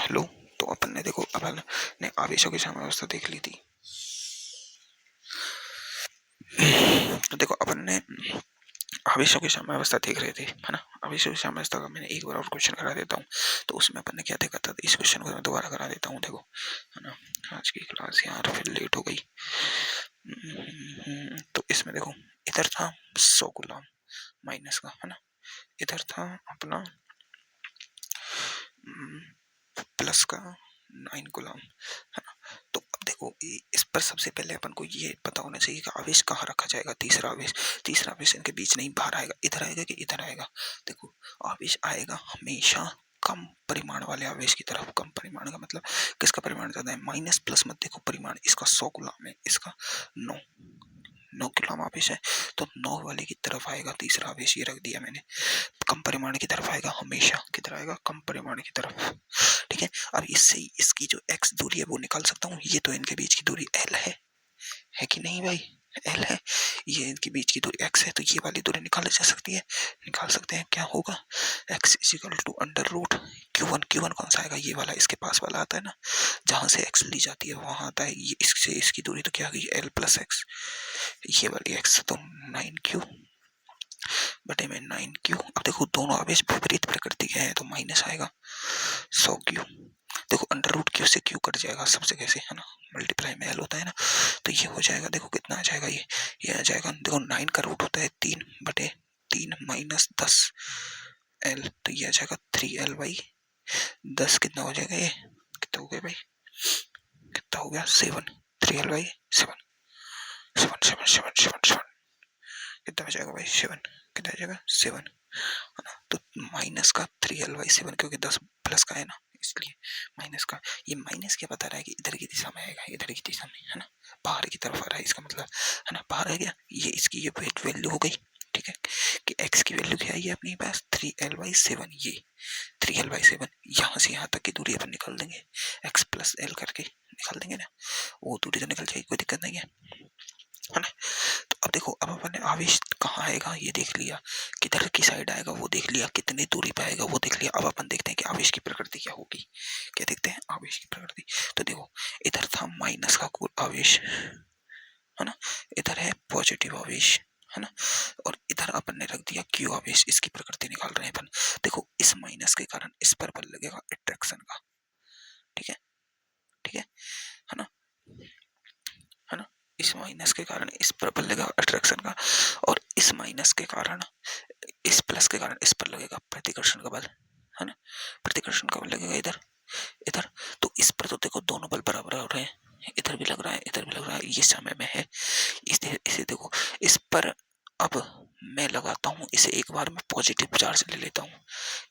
Hello. तो अपन ने देखो अपन ने आवेशों की साम्यावस्था देख ली थी। तो देखो अपन ने आवेशों की साम्यावस्था देख रहे थे, है ना। आवेशों की साम्यावस्था का मैंने एक बार और क्वेश्चन करा देता हूँ। तो उसमें अपन ने क्या देखा था, इस क्वेश्चन को मैं दोबारा करा देता हूँ। देखो, है ना, आज की क्लास यार फिर लेट हो गई। तो इसमें देखो, इधर था 100 गुलाम माइनस का, है ना, इधर था अपना प्लस का 9 गुलाम, है ना। तो अब देखो इस पर सबसे पहले अपन को ये पता होना चाहिए कि आवेश कहाँ रखा जाएगा। तीसरा आवेश इनके बीच नहीं, बाहर आएगा, इधर आएगा कि इधर आएगा। देखो आवेश आएगा हमेशा कम परिमाण वाले आवेश की तरफ। कम परिमाण का मतलब किसका परिमाण ज्यादा है, माइनस प्लस मत देखो परिमाण। इसका 100 गुलाम है, इसका 9 गुलाम आवेश है, तो 9 वाले की तरफ आएगा तीसरा आवेश। ये रख दिया मैंने, कम परिमाण की तरफ आएगा हमेशा। किधर आएगा, कम परिमाण की तरफ। ठीक है, अब इससे इसकी जो x दूरी है वो निकाल सकता हूँ। ये तो इनके बीच की दूरी l है कि नहीं भाई, l है। ये इनके बीच की दूरी x है, तो ये वाली दूरी निकाली जा सकती है, निकाल सकते हैं। क्या होगा, x equal to under root q1। q1 कौन सा आएगा, ये वाला, इसके पास वाला आता है ना, जहां से x ली जाती है वहां आता है। ये इससे इसकी दूरी तो क्या होगी, l प्लस x। ये वाली x तो 9q बटे में 9q। अब देखो दोनों आवेश विपरीत प्रकृति के हैं, तो माइनस आएगा 100q। देखो अंडर रूट क्यू से क्यू कट जाएगा सब जगह से, है ना, मल्टीप्लाई में एल होता है ना। तो ये हो जाएगा, देखो कितना आ जाएगा, ये आ जाएगा। देखो 9 का रूट होता है 3 बटे 3 माइनस 10 एल, तो ये आ जाएगा 3l बाई 10। कितना हो जाएगा, ये कितना हो गया भाई, कितना हो गया 7। 3l बाई 7, 7 7 7 7 7 कितना हो जाएगा भाई 7, कितना हो जाएगा 7, है ना। तो माइनस का 3l बाई 7, क्योंकि 10 प्लस का है ना, इसलिए माइनस का। ये माइनस क्या बता रहा है कि इधर की दिशा में आएगा, इधर की दिशा में, है ना, बाहर की तरफ आ रहा है, इसका मतलब, है ना, बाहर आ गया। ये इसकी ये वैल्यू हो गई, ठीक है, कि x की वैल्यू क्या है ये अपने पास 3l बाई 7। ये 3l बाई 7 यहाँ से यहाँ तक की दूरी अपन निकाल देंगे, x प्लस l करके निकाल देंगे ना, वो दूरी तो निकल जाएगी, कोई दिक्कत नहीं है ना। तो अब देखो, अब अपन ने आवेश कहाँ आएगा ये देख लिया, किधर की साइड आएगा वो देख लिया, कितनी दूरी पे आएगा वो देख लिया। अब अपन देखते हैं कि आवेश की प्रकृति क्या होगी। क्या देखते हैं, आवेश की प्रकृति। तो देखो इधर था माइनस का कुल आवेश, है ना, इधर है पॉजिटिव आवेश, है ना, और इधर अपन ने रख दिया क्यू आवेश। इसकी प्रकृति निकाल रहे हैं अपन। देखो इस माइनस के कारण इस पर बल लगेगा अट्रैक्शन का, ठीक है, ठीक है ना, है ना। इस माइनस के कारण इस पर बल लगेगा अट्रैक्शन का, और इस माइनस के कारण इस प्लस के कारण इस पर लगेगा प्रतिकर्षण का बल, है ना। प्रतिकर्षण का बल लगेगा इधर, इधर। तो इस पर तो देखो दोनों बल बराबर हो रहे हैं, इधर भी लग रहा है, इधर भी लग रहा है, ये समय में है। इसे देखो, इस पर अब मैं लगाता हूँ इसे एक बार में पॉजिटिव चार्ज ले लेता हूँ।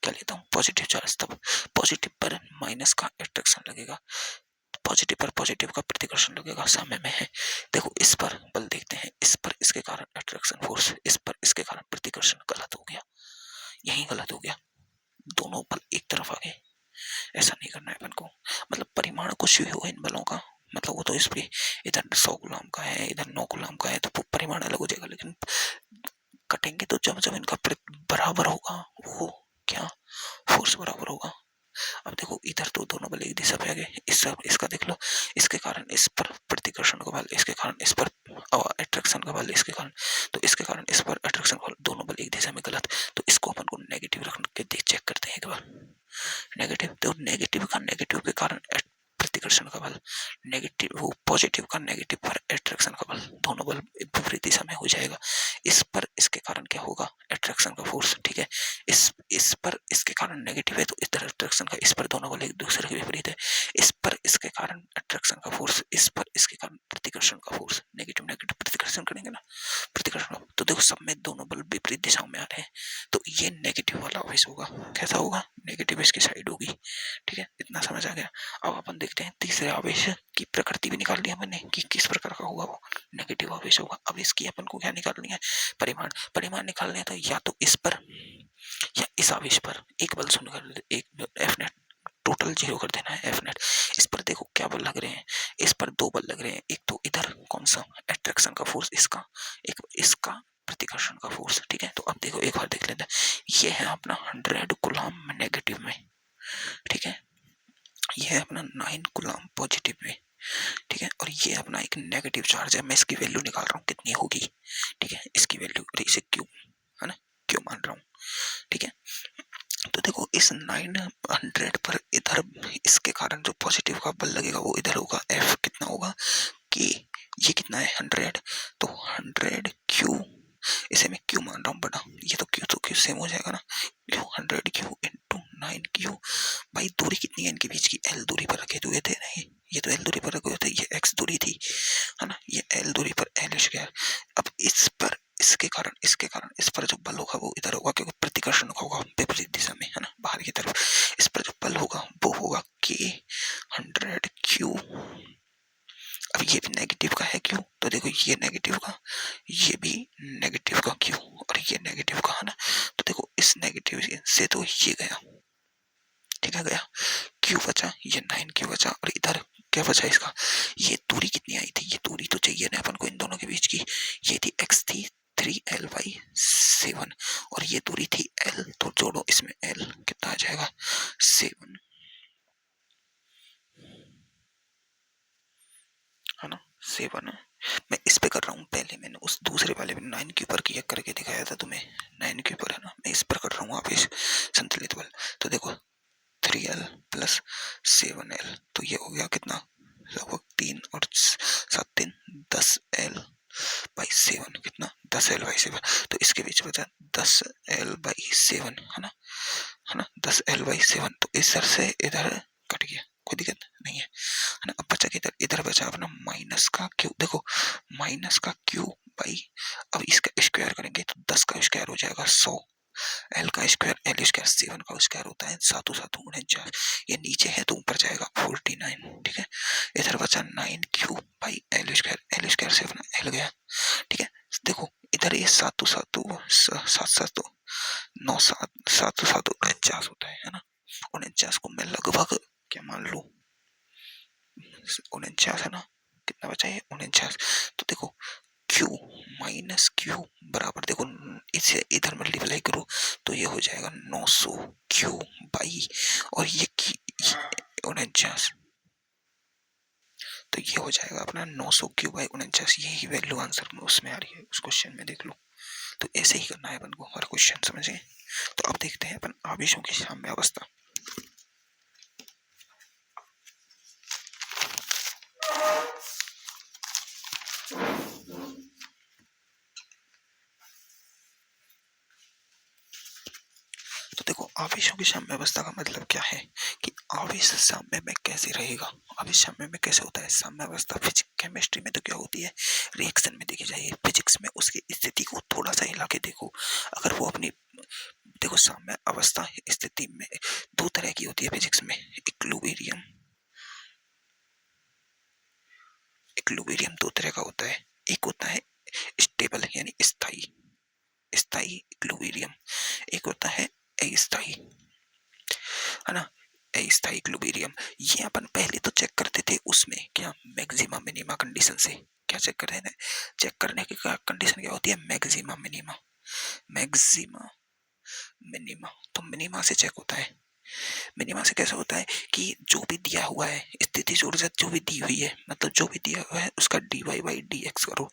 क्या लेता हूँ, पॉजिटिव चार्ज। तब पॉजिटिव पर माइनस का अट्रैक्शन लगेगा, पॉजिटिव पर पॉजिटिव का प्रतिकर्षण लगेगा, समय में है। देखो इस पर बल देखते हैं, इस पर इसके कारण अट्रैक्शन फोर्स, इस पर इसके कारण प्रतिकर्षण। गलत हो गया, यही गलत हो गया, दोनों बल एक तरफ आ गए। ऐसा नहीं करना है अपन को, मतलब परिमाण कुछ भी हो इन बलों का, मतलब वो तो इस पे इधर 100 गुलाम का है, इधर 9 गुलाम का है, तो परिमाण अलग हो जाएगा, लेकिन कटेंगे तो जब जब इनका बराबर होगा, वो क्या फोर्स बराबर होगा। अब देखो इधर तो दोनों बल एक दिशा पे आ गए, इसका देख लो, इसके कारण इस पर प्रतिकर्षण का बल, इसके कारण इस पर अट्रैक्शन का बल, इसके कारण, तो इसके कारण इस पर अट्रैक्शन का बल, दोनों बल एक दिशा में। गलत। तो इसको अपन को नेगेटिव रख के देख चेक करते हैं एक बार। नेगेटिव, तो नेगेटिव का नेगेटिव के कारण प्रतिकर्षण का बल, नेगेटिव वो पॉजिटिव का नेगेटिव पर अट्रैक्शन का बल, दोनों बल विपरीत दिशा में हो जाएगा। इस पर इसके कारण क्या होगा, अट्रैक्शन का फोर्स, ठीक है। इस पर इसके कारण नेगेटिव है, तो इधर अट्रैक्शन का, इस पर दोनों बल एक दूसरे के विपरीत है। इस पर इसके कारण अट्रैक्शन का फोर्स, इस पर इसके कारण प्रतिकर्षण का फोर्स। नेगेटिव नेगेटिव प्रतिकर्षण करेंगे ना, प्रतिकर्षण। तो देखो सब में दोनों बल विपरीत दिशाओं में आ रहे हैं, तो ये नेगेटिव वाला आवेश होगा। कैसा होगा, नेगेटिव इसकी साइड होगी, ठीक है, इतना समझ आ गया। अब अपन देखते हैं तीसरे आवेश की प्रकृति भी निकाल लिया मैंने कि किस प्रकार का होगा, वो नेगेटिव आवेश होगा। अब इसकी अपन को क्या निकालनी है, परिमाण। परिमाण निकालने हैं तो या तो इस पर या इस आवेश पर एक बल शून्य कर, एक एफ नेट टोटल 0 कर देना है, एफ नेट। इस पर देखो क्या बल लग रहे हैं, इस पर 2 बल लग रहे हैं, एक तो इधर कौन सा अट्रैक्शन का फोर्स, इसका, एक इसका प्रतिकर्षण का फोर्स, ठीक है। तो अब देखो एक बार देख लेते हैं, ये है अपना 100 गुलाम नेगेटिव में, ठीक है। ये है अपना 9 कूलम पॉजिटिव में, ठीक है, और ये अपना एक नेगेटिव चार्ज है। मैं इसकी वैल्यू निकाल रहा हूँ कितनी होगी, ठीक है, इसकी वैल्यू, और इसे क्यू, है ना, क्यू मान रहा हूँ, ठीक है। तो देखो इस 900 पर इधर इसके कारण जो पॉजिटिव का बल लगेगा वो इधर होगा, एफ कितना होगा कि ये कितना है 100, तो 100 क्यू, इसे मैं क्यू मान रहा हूँ बड़ा, ये तो क्यू सेम हो जाएगा ना, क्यू 100 क्यू इंटू 9 क्यू। भाई दूरी कितनी है इनके बीच की, एल दूरी पर रखे हुए थे, नहीं ये तो एल दूरी पर रखे हुए थे, ये एक्स दूरी थी, है ना, ये एल दूरी पर एल स्क्वायर। अब इस पर इसके कारण इस पर जो बल होगा वो इधर होगा, क्योंकि प्रतिकर्षण होगा विपरीत दिशा में, है ना, बाहर की तरफ। इस पर जो बल होगा वो होगा के 100 क्यू। अब ये भी नेगेटिव का है क्यू, तो देखो ये नेगेटिव का, ये भी नेगेटिव का क्यू, और ये नेगेटिव का, है ना। तो देखो इस नेगेटिव से तो ये गया, ठीक है, गया, क्यू बचा, ये 9 क्यू बचा, और इधर क्या बचा इसका, ये दूरी कितनी आई थी, ये दूरी तो चाहिए ना अपन को इन दोनों के बीच की, ये थी एक्स थी 3l/7, और ये दूरी थी l, तो जोड़ो इसमें l, कितना आ जाएगा 7, है ना, 7 है। मैं इस पे कर रहा हूँ, पहले मैंने उस दूसरे वाले में 9 के ऊपर किया करके दिखाया था तुम्हें, 9 के ऊपर, है ना, मैं इस पर कर रहा हूँ आवेश संतुलित बल। तो देखो 3l प्लस 7l, तो ये हो गया कितना, लगभग 3 और 7 3 10l/7, कितना 10l/7, तो इसके बीच बचा 10l/7, है ना 10l/7, तो इधर से इधर कट गया, कोई दिक्कत नहीं है ना। अब बचा किधर, इधर बचा अपना माइनस का क्यू, देखो माइनस का क्यू बाई, अब इसका स्क्वायर करेंगे तो 10 का स्क्वायर हो जाएगा 100, एल का स्क्वायर एल स्क्वायर 7 का स्क्वायर होता है 7 7 49, ये नीचे है तो ऊपर जाएगा 49, ठीक है। इधर बचा 9 क्यू बाई एल स्क्वायर से अपना एल गया, ठीक है। देखो इधर ये 7 7 7 7 9 7 7 7 49 होता है ना, 49 को मैं लगभग क्या मान लू 49, है ना, कितना बचा है 49, तो देखो Q माइनस क्यू बराबर, देखो इसे इधर मल्टीप्लाई करो तो ये हो जाएगा 900 क्यू बाई, और ये 49, तो ये हो जाएगा अपना 900 क्यू बाई 49, यही वैल्यू आंसर में उसमें आ रही है, उस क्वेश्चन में देख लो। तो ऐसे ही करना है अपन को हर क्वेश्चन, समझे। तो अब देखते हैं अपन आवेशों की साम्य अवस्था। तो देखो आवेशों की साम्य अवस्था का मतलब क्या है कि आवेश साम्य में कैसे रहेगा, आवेश साम्य में कैसे होता है। साम्य अवस्था फिजिक्स केमिस्ट्री में तो क्या होती है, रिएक्शन में देखी जाइए, फिजिक्स में उसकी स्थिति को थोड़ा सा हिला के देखो, अगर वो अपनी, देखो साम्य अवस्था स्थिति में दो तरह की होती है फिजिक्स में, इक्विलिब्रियम, इक्विलिब्रियम दो तरह का होता है, एक होता है स्टेबल यानी स्थायी, स्थायी इक्विलिब्रियम, एक होता है अस्थायी, है ना, अस्थायी इक्विलिब्रियम। ये अपन पहले तो चेक करते थे उसमें क्या, मैक्सिमा मिनिमा कंडीशन से, क्या चेक करते हैं, चेक करने की कंडीशन क्या होती है, मैक्सिमा मिनिमा, मैक्सिमा मिनिमा, तो मिनिमा से चेक होता है। मिनिमा से कैसा होता है कि जो भी दिया हुआ है स्थितिज ऊर्जा जो भी दी हुई है, मतलब जो भी दिया हुआ है उसका dy/dx करो,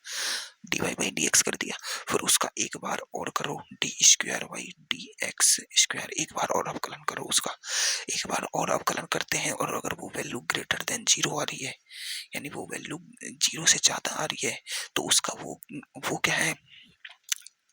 dy/dx कर दिया, फिर उसका एक बार और करो d²/dx², एक बार और अवकलन करो उसका, एक बार और अवकलन करते हैं, और अगर वो वैल्यू ग्रेटर देन 0 आ रही है, यानी वो वैल्यू 0 से ज्यादा आ रही है, तो उसका वो क्या है,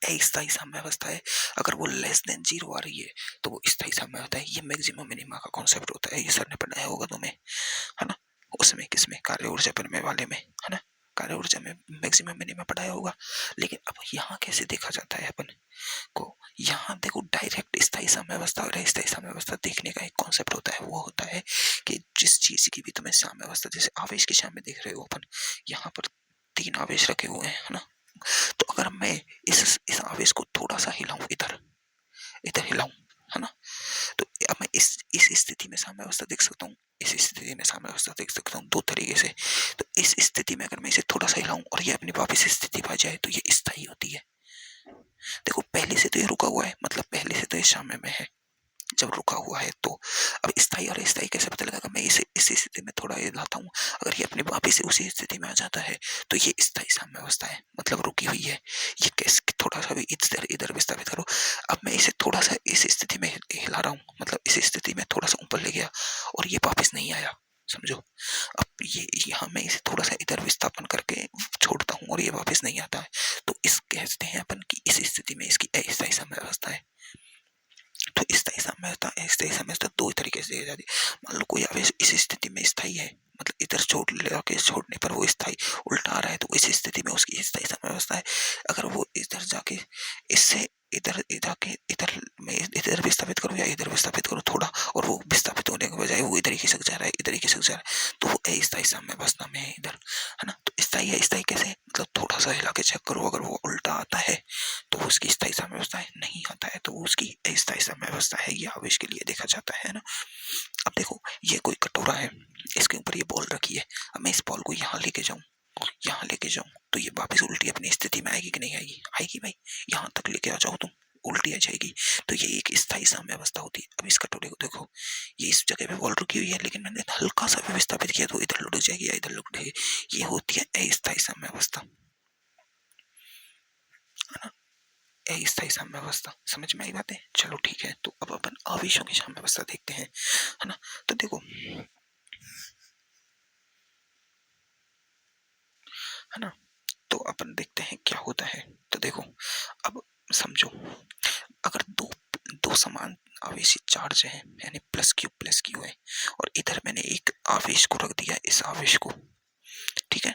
अस्थायी साम्य अवस्था है। अगर वो लेस देन 0 आ रही है तो वो स्थायी साम्य अवस्था है। ये मैक्सिमम मिनिमा का कॉन्सेप्ट होता है, ये सर ने पढ़ाया होगा तुम्हें, है ना, उसमें किसमें, कार्य ऊर्जा परिमेय वाले में, है ना, कार्य ऊर्जा में मैक्सिमम मिनिमा पढ़ाया होगा। लेकिन अब यहाँ कैसे देखा जाता है अपन को, यहाँ देखो डायरेक्ट स्थायी साम्य अवस्था और अस्थायी साम्य अवस्था देखने का एक कॉन्सेप्ट होता है, वो होता है कि जिस चीज की भी तुम्हें साम्य अवस्था, जैसे आवेश के साम्य देख रहे हो अपन, यहाँ पर 3 आवेश रखे हुए हैं, है ना, तो अगर मैं इस आवेश को थोड़ा सा हिलाऊं, इधर इधर हिलाऊं, है ना, तो अब मैं इस स्थिति में साम्य अवस्था देख सकता हूँ, इस स्थिति में साम्य अवस्था देख सकता हूँ दो तरीके से। तो इस स्थिति में अगर मैं इसे थोड़ा सा हिलाऊं और ये अपनी वापस स्थिति पा जाए तो ये स्थायी होती है। देखो पहले से तो ये रुका हुआ है, मतलब पहले से तो ये साम्य में है, जब रुका हुआ है तो अब स्थायी और अस्थायी कैसे पता लगेगा, मैं इसे करता हूँ, अगर ये अपने वापस से उसी स्थिति में आ जाता है तो ये स्थायी साम्यावस्था है, मतलब रुकी हुई है। ये कैसे थोड़ा सा भी इधर इधर विस्थापित करो। अब मैं इसे थोड़ा सा इस स्थिति में हिला रहा हूँ, मतलब इस स्थिति में थोड़ा सा ऊपर ले गया और ये वापस नहीं आया, समझो। अब ये यहाँ मैं इसे थोड़ा सा इधर विस्थापन करके छोड़ता हूँ और ये वापस नहीं आता है, तो इस कहते हैं अपन की इस स्थिति में इसकी अस्थायी साम्यावस्था है। तो स्थायी साम्यावस्था अस्थायी साम्यावस्था दो तरीके से दी जाती है। मान लो कोई आवेश इस स्थिति में स्थायी है, मतलब इधर छोड़ ले के छोड़ने पर वो स्थायी उल्टा आ रहा है, तो इस स्थिति में उसकी स्थायी साम्यावस्था है। अगर वो इधर जाके इससे इधर जाके इधर मैं इधर विस्थापित करूँ या इधर विस्थापित करूँ थोड़ा, और वो विस्थापित होने के बजाय वो इधर ही खिसक जा रहा है, इधर ही खिसक जा रहा है, तो वो अस्थायी साम्यावस्था में है इधर, है ना। तो स्थायी है, स्थायी कैसे, मतलब थोड़ा सा हिला के चेक करो, अगर वो उल्टा आता है तो वो उसकी स्थायी साम्यावस्था है, नहीं आता है तो वो उसकी अस्थायी साम्यावस्था है। ये आवेश के लिए देखा जाता है ना। अब देखो ये कोई कटोरा है, इसके ऊपर ये बॉल रखी है, अब मैं इस बॉल को यहाँ लेके जाऊँ, यहाँ लेके जाऊँ तो ये वापस उल्टी अपनी स्थिति में आएगी कि नहीं आएगी, आएगी भाई। यहाँ तक लेके आ जाओ तुम, उल्टी आ जाएगी, तो ये एक स्थायी साम्यावस्था होती है। अब इस कटोरे को देखो, ये इस जगह पे बॉल रुकी हुई है, लेकिन मैंने हल्का सा भी विस्थापित किया तो इधर लुढ़क जाएगी या इधर लुढ़क जाएगी, ये होती है अस्थायी साम्यावस्था, है ना। अस्थायी साम्यावस्था समझ में आई बातें, चलो ठीक है। तो अब अपन आवेशों की साम्यावस्था देखते हैं, है ना। तो देखो, है ना, तो अपन देखते हैं क्या होता है। तो देखो अब समझो, अगर दो दो समान आवेशी चार्ज है, यानी प्लस क्यू है, और इधर मैंने एक आवेश को रख दिया, इस आवेश को, ठीक है,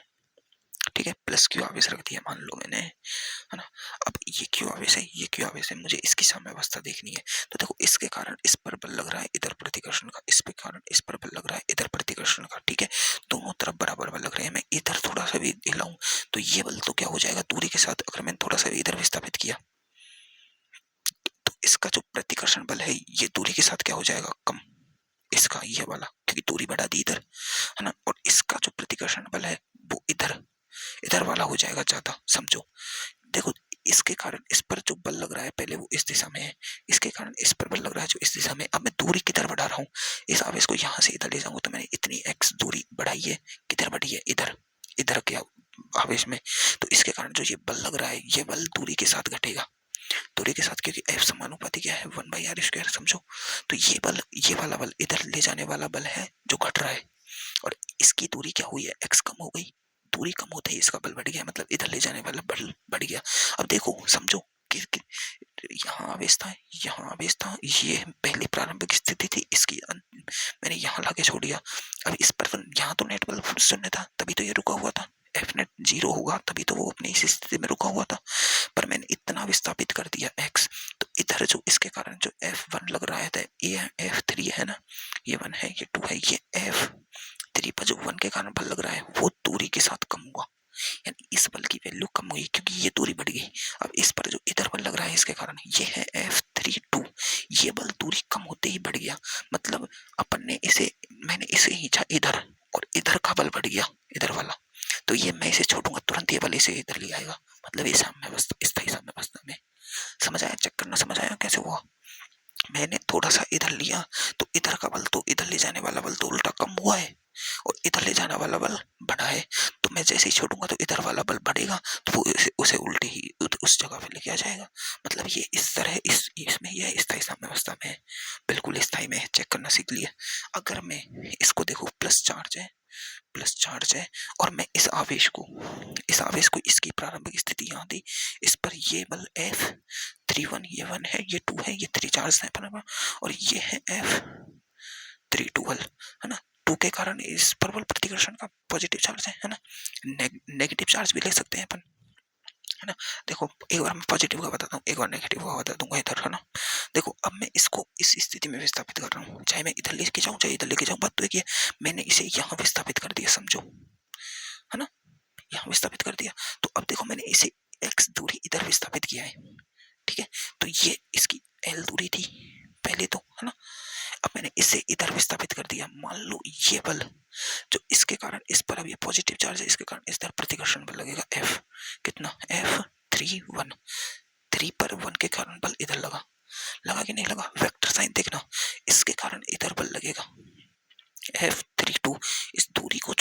ठीक है, प्लस क्यू आवेश रख दिया मान लो मैंने, है ना। अब ये क्यू आवेश है, ये क्यू आवेश है, मुझे इसकी साम्यावस्था देखनी है। तो देखो इसके कारण इस पर बल लग रहा है इधर प्रतिकर्षण का, इस पे कारण इस पर बल लग रहा है इधर प्रतिकर्षण का, ठीक है, दोनों तरफ बराबर बल लग रहे हैं। मैं इधर थोड़ा सा भी हिलाऊं तो ये बल तो क्या हो जाएगा, दूरी के साथ अगर मैंने थोड़ा सा भी इधर विस्थापित किया तो इसका जो प्रतिकर्षण बल है ये दूरी के साथ क्या हो जाएगा, कम, इसका ये वाला, क्योंकि दूरी बढ़ा दी इधर, है ना। और इसका जो प्रतिकर्षण बल है वो इधर इधर वाला हो जाएगा ज्यादा, समझो। देखो इसके कारण इस पर जो बल लग रहा है पहले वो इस दिशा में है, इसके कारण इस पर बल लग रहा है जो इस दिशा में। अब मैं दूरी किधर बढ़ा रहा हूँ, इस आवेश को यहाँ से इधर ले जाऊंगा तो मैंने इतनी x दूरी बढ़ाई है, किधर बढ़ी है, इधर इधर के आवेश में। तो इसके कारण जो ये बल लग रहा है ये बल दूरी के साथ घटेगा, दूरी के साथ, क्योंकि F समानुपाती क्या है 1/r², समझो। तो ये बल, ये वाला बल इधर ले जाने वाला बल है जो घट रहा है, और इसकी दूरी क्या हुई है, x कम हो गई, दूरी कम होते ही इसका बल बढ़ गया, मतलब इधर ले जाने वाला बल बढ़ गया। अब देखो समझो कि यहाँ आवेश था, यहाँ आवेश था, ये पहली प्रारंभिक स्थिति थी, इसकी मैंने यहाँ लाके छोड़ दिया। अब इस पर यहाँ तो नेट बल शून्य था, तभी तो ये रुका हुआ था, एफ नेट 0 होगा तभी तो वो अपनी इस स्थिति में रुका हुआ था, पर मैंने इतना विस्थापित कर दिया x, तो इधर जो इसके कारण जो F1 लग रहा है, ये F3 है ना, ये 1 है, ये 2 है, ये F3 पर जो 1 के कारण बल लग रहा है वो दूरी के साथ कम हुआ, यानी इस बल की वैल्यू कम हुई क्योंकि ये दूरी बढ़ गई। अब इस पर जो इधर बल लग रहा है इसके कारण ये है F32, ये बल दूरी कम होते ही बढ़ गया, मतलब अपन ने इसे, मैंने इसे खींचा इधर और इधर का बल बढ़ गया, इधर वाला, तो ये मैं इसे छोड़ूंगा तुरंत ये बल इसे इधर ले आएगा, मतलब ये साम्यावस्था, स्थायी साम्यावस्था में। समझ आया, चेक करना, समझ आया कैसे हुआ। मैंने थोड़ा सा इधर लिया तो इधर का बल, तो इधर ले जाने वाला बल तो उल्टा कम हुआ है और इधर ले जाने वाला बल बढ़ा है, तो मैं जैसे ही छोड़ूंगा तो इधर वाला बल बढ़ेगा तो वो उसे उल्टे ही उस जगह पे लेके आ जाएगा, मतलब ये इस तरह इसमें यह स्थायी साम्यावस्था में है, बिल्कुल स्थायी में है, चेक करना सीख लिया। अगर मैं इसको देखो प्लस चार्ज है और मैं इस आवेश को इसकी प्रारंभिक स्थिति यहाँ थी, इस पर ये बल F31, ये 1 है, ये 2 है, ये 3 चार्ज है बराबर, और ये है F32 बल, है ना। 2 के कारण इस पर बल प्रतिकर्षण का पॉजिटिव चार्ज है ना, नेगेटिव चार्ज भी ले सकते हैं अपन, है ना। देखो एक बार मैं पॉजिटिव का बताता हूँ, एक बार नेगेटिव का बता दूंगा इधर, है ना। देखो अब मैं इसको इस स्थिति में विस्थापित कर रहा हूँ, चाहे मैं इधर लेके जाऊँ चाहे इधर लेके जाऊँ, बात तो एक ही है, मैंने इसे यहाँ विस्थापित कर दिया, समझो, है ना, यहाँ विस्थापित कर दिया। तो अब देखो मैंने इसे x दूरी इधर विस्थापित किया है, ठीक है, तो ये इसकी l दूरी थी पहले तो, है ना। अब मैंने इसे इधर विस्थापित कर दिया, मान लो ये बल जो इसके कारण इस पर अब ये पॉजिटिव चार्ज है, इसके कारण इस तरह प्रतिकर्षण बल लगेगा F, कितना F31, 3 पर 1 के कारण बल इधर लगा कि नहीं लगा, वेक्टर साइन देखना, इसके कारण इधर बल लगेगा F32, इस दूरी को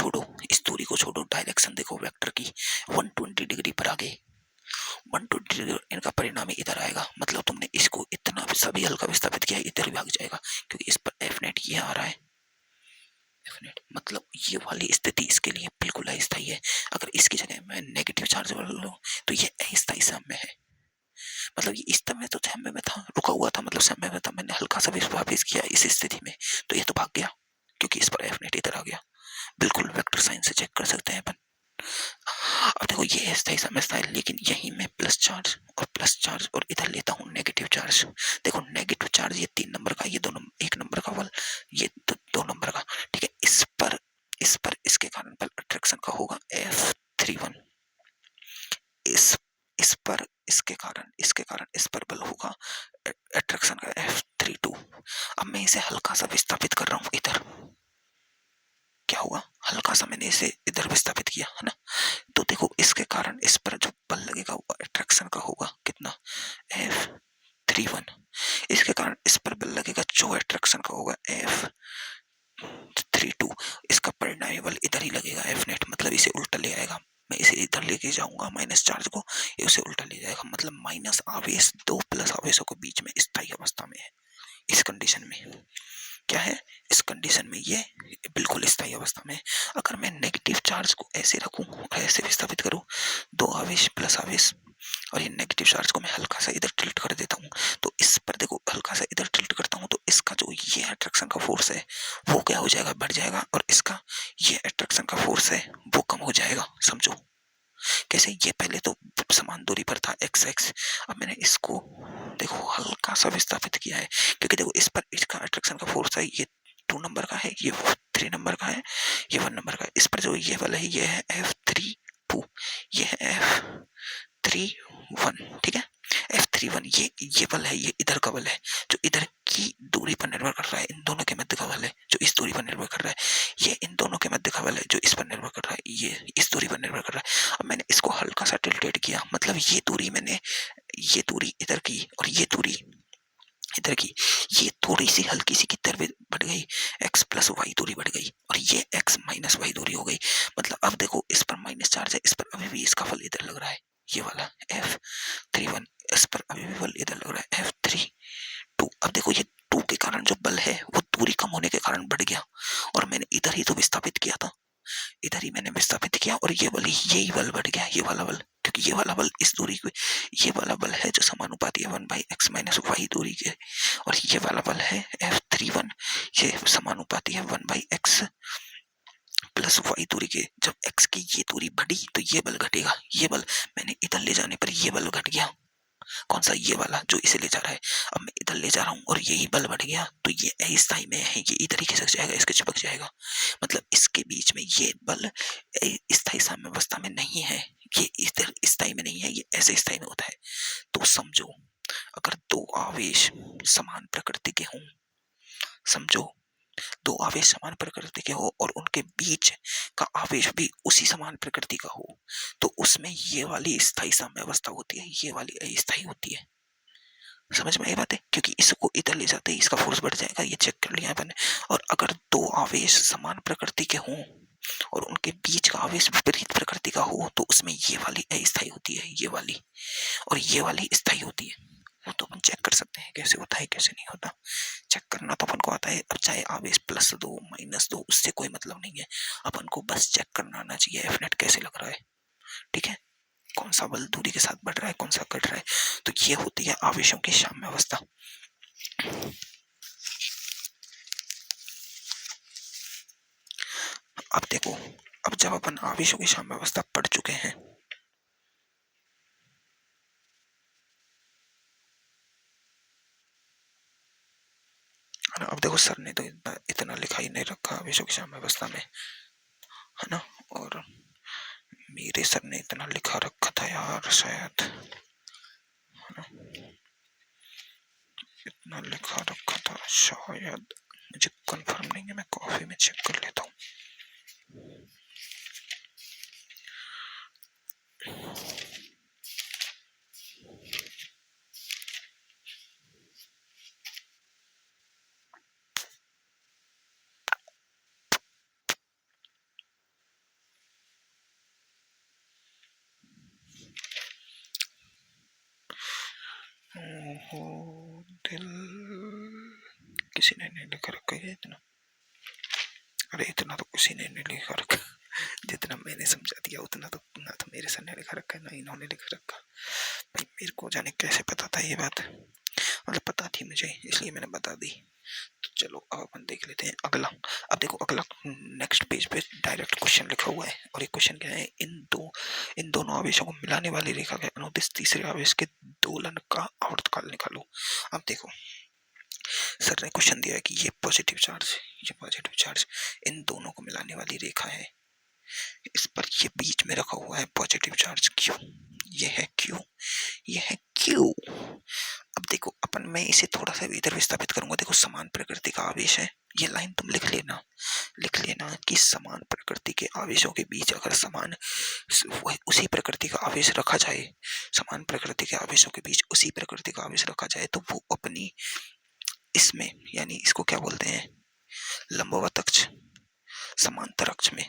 जाएगा, क्योंकि इस पर एफ नेट ये आ रहा है, एफ नेट मतलब ये वाली स्थिति इसके लिए बिल्कुल अस्थायी है। अगर इसकी जगह मैं नेगेटिव चार्ज वाला लूं तो ये अस्थायी साम्य है, मतलब ये इस समय तो साम्य में था, रुका हुआ था, मतलब साम्य में था, मैंने हल्का सा वापिस किया इस स्थिति में तो ये तो भाग गया, क्योंकि इस पर एफ नेट इधर आ गया। बिल्कुल वेक्टर साइन से चेक कर सकते हैं अपन। अब देखो ये अस्थायी समझता है, लेकिन यही मैं प्लस चार्ज और इधर लेता हूँ नेगेटिव चार्ज। देखो नेगेटिव चार्ज ये 3 नंबर का, ये दोनों 1 नंबर का बल, ये 2 नंबर का, ठीक है। इस पर इसके कारण बल अट्रैक्शन का होगा F31। इस पर इसके कारण इस पर बल होगा अट्रैक्शन का F32। अब मैं इसे हल्का सा विस्थापित कर रहा हूं इधर, क्या हुआ, हल्का सा मैंने इसे इधर विस्थापित किया है ना, तो देखो इसके कारण इस पर जो बल लगेगा वो अट्रैक्शन का होगा कितना, F31। इसके कारण इस पर बल लगेगा जो अट्रैक्शन का होगा F32। इसका परिणामी बल इधर ही लगेगा F नेट, मतलब इसे उल्टा ले आएगा, मैं इसे इधर लेके जाऊंगा माइनस चार्ज को, ये उसे उल्टा ले जाएगा, मतलब माइनस आवेश दो प्लस आवेशों के बीच में स्थायी अवस्था में है। इस कंडीशन में क्या है, इस कंडीशन में ये बिल्कुल स्थायी अवस्था में। अगर मैं नेगेटिव चार्ज को ऐसे रखूं और ऐसे विस्थापित करूं, दो आवेश प्लस आवेश, और ये नेगेटिव चार्ज को मैं हल्का सा इधर टिल्ट कर देता हूं, तो इस पर देखो हल्का सा इधर टिल्ट करता हूं, तो इसका जो ये अट्रैक्शन का फोर्स है वो क्या हो जाएगा, बढ़ जाएगा, और इसका ये अट्रैक्शन का फोर्स है वो कम हो जाएगा। समझो कैसे, ये पहले तो समान दूरी पर था एक्स एक्स, अब मैंने इसको देखो हल्का सा विस्थापित किया है, क्योंकि देखो इस पर इसका अट्रैक्शन का फोर्स है, ये 2 नंबर का है, ये 3 नंबर का है, ये 1 नंबर का है। इस पर जो ये वाला है ये है F32, ये है F31, ठीक है। F31 ये बल है, ये इधर का बल है, जो इधर की दूरी पर निर्भर कर रहा है, इन दोनों के मध्य का बल है जो इस दूरी पर निर्भर कर रहा है, ये इन दोनों के मध्य का बल है जो इस पर निर्भर कर रहा है, ये इस दूरी पर निर्भर कर रहा है। अब मैंने इसको हल्का सा टिल्टेड किया, मतलब ये दूरी मैंने, ये दूरी इधर की और ये दूरी इधर की, ये थोड़ी सी हल्की सी किधर बढ़ गई, x प्लस वाई दूरी बढ़ गई, और ये x माइनस वाई दूरी हो गई। मतलब अब देखो इस पर माइनस चार्ज है, इस पर अभी भी इसका फल इधर लग रहा है, ये वाला F31, इस पर अभी भी बल इधर लग रहा है F32। अब देखो ये 2 के कारण जो बल है वो दूरी कम होने के कारण बढ़ गया, और मैंने इधर ही तो विस्थापित किया था, इधर ही मैंने विस्थापित किया, और ये बल यही बल बढ़ गया, ये वाला बल, क्योंकि ये वाला बल इस दूरी के, ये वाला बल है जो समानुपाती है 1/x माइनस वाई दूरी के, और ये वाला बल है F31, ये समानुपाती है 1/x प्लस वाई दूरी के। जब x की ये दूरी बढ़ी तो ये बल घटेगा, ये बल मैंने इधर ले जाने पर ये बल घट गया, कौन सा, ये वाला जो इसे ले जा रहा है, अब मैं इधर ले जा रहा हूँ और यही बल बढ़ गया, तो ये अस्थायी में है, ये इधर ही खिसक जाएगा, इसके चिपक जाएगा, मतलब इसके बीच में ये बल स्थायी साम्यावस्था में नहीं है, ये इधर स्थायी में नहीं है, ये ऐसे स्थायी में होता है। तो समझो अगर दो आवेश समान प्रकृति के हों, समझो दो आवेश समान प्रकृति के हो और उनके बीच का आवेश भी उसी समान प्रकृति का हो, तो उसमें ये वाली स्थायी साम्यावस्था होती है, ये वाली अस्थायी होती है। समझ में आई बात है, क्योंकि इसको इधर ले जाते ही इसका फोर्स बढ़ जाएगा, ये चेक कर लिया मैंने। और अगर दो आवेश समान प्रकृति के हों और उनके बीच का आवेश विपरीत प्रकृति का हो, तो उसमें ये वाली अस्थायी होती है, ये वाली, और ये वाली स्थायी होती है। वो तो अपन चेक कर सकते हैं कैसे होता है कैसे नहीं होता, चेक करना तो अपन को आता है। अब चाहे आवेश +2 -2 उससे कोई मतलब नहीं है, अपन को बस चेक करना आना चाहिए एफ नेट कैसे लग रहा है, ठीक है, कौन सा बल दूरी के साथ बढ़ रहा है कौन सा घट रहा है। तो ये होती है आवेशों की साम्यावस्था। अब देखो, अब जब अपन आवेशों की साम्यावस्था पढ़ चुके हैं, अब देखो सर ने तो इतना लिखा ही नहीं रखा आवेशों की साम्यावस्था में, है ना, और मेरे सर ने इतना लिखा रखा था यार, शायद है ना, इतना लिखा रखा था शायद, मुझे कंफर्म नहीं है, मैं कॉफी में चेक कर लेता हूँ। दिल किसी ने नहीं लिखा रखा है इतना। अरे इतना तो किसी ने नहीं लिखा रखा, जितना मैंने समझा दिया उतना तो ना तो मेरे सर ने लिखा रखा है ना इन्होंने लिखा रखा। भाई मेरे को जाने कैसे पता था ये बात, मतलब पता थी मुझे इसलिए मैंने बता दी। तो चलो अब अपन देख लेते हैं अगला। अब देखो अगला नेक्स्ट पेज पे डायरेक्ट क्वेश्चन लिखा हुआ है, और एक क्वेश्चन क्या है, इन दोनों आवेशों को मिलाने वाली रेखा के अनुदिश तीसरे आवेश के दोलन का आवर्तकाल निकालो। अब देखो सर ने क्वेश्चन दिया है कि ये पॉजिटिव चार्ज इन दोनों को मिलाने वाली रेखा है, इस पर ये बीच में रखा हुआ है पॉजिटिव चार्ज क्यू, ये है क्यू। अब देखो अपन मैं इसे थोड़ा सा इधर विस्थापित करूंगा। देखो समान प्रकृति का आवेश है, ये लाइन तुम लिख लेना कि समान प्रकृति के आवेशों के बीच अगर समान उसी प्रकृति का आवेश रखा जाए, समान प्रकृति के आवेशों के बीच उसी प्रकृति का आवेश रखा जाए तो वो अपनी इसमें यानी इसको क्या बोलते हैं, लंबवत अक्ष, समांतर अक्ष में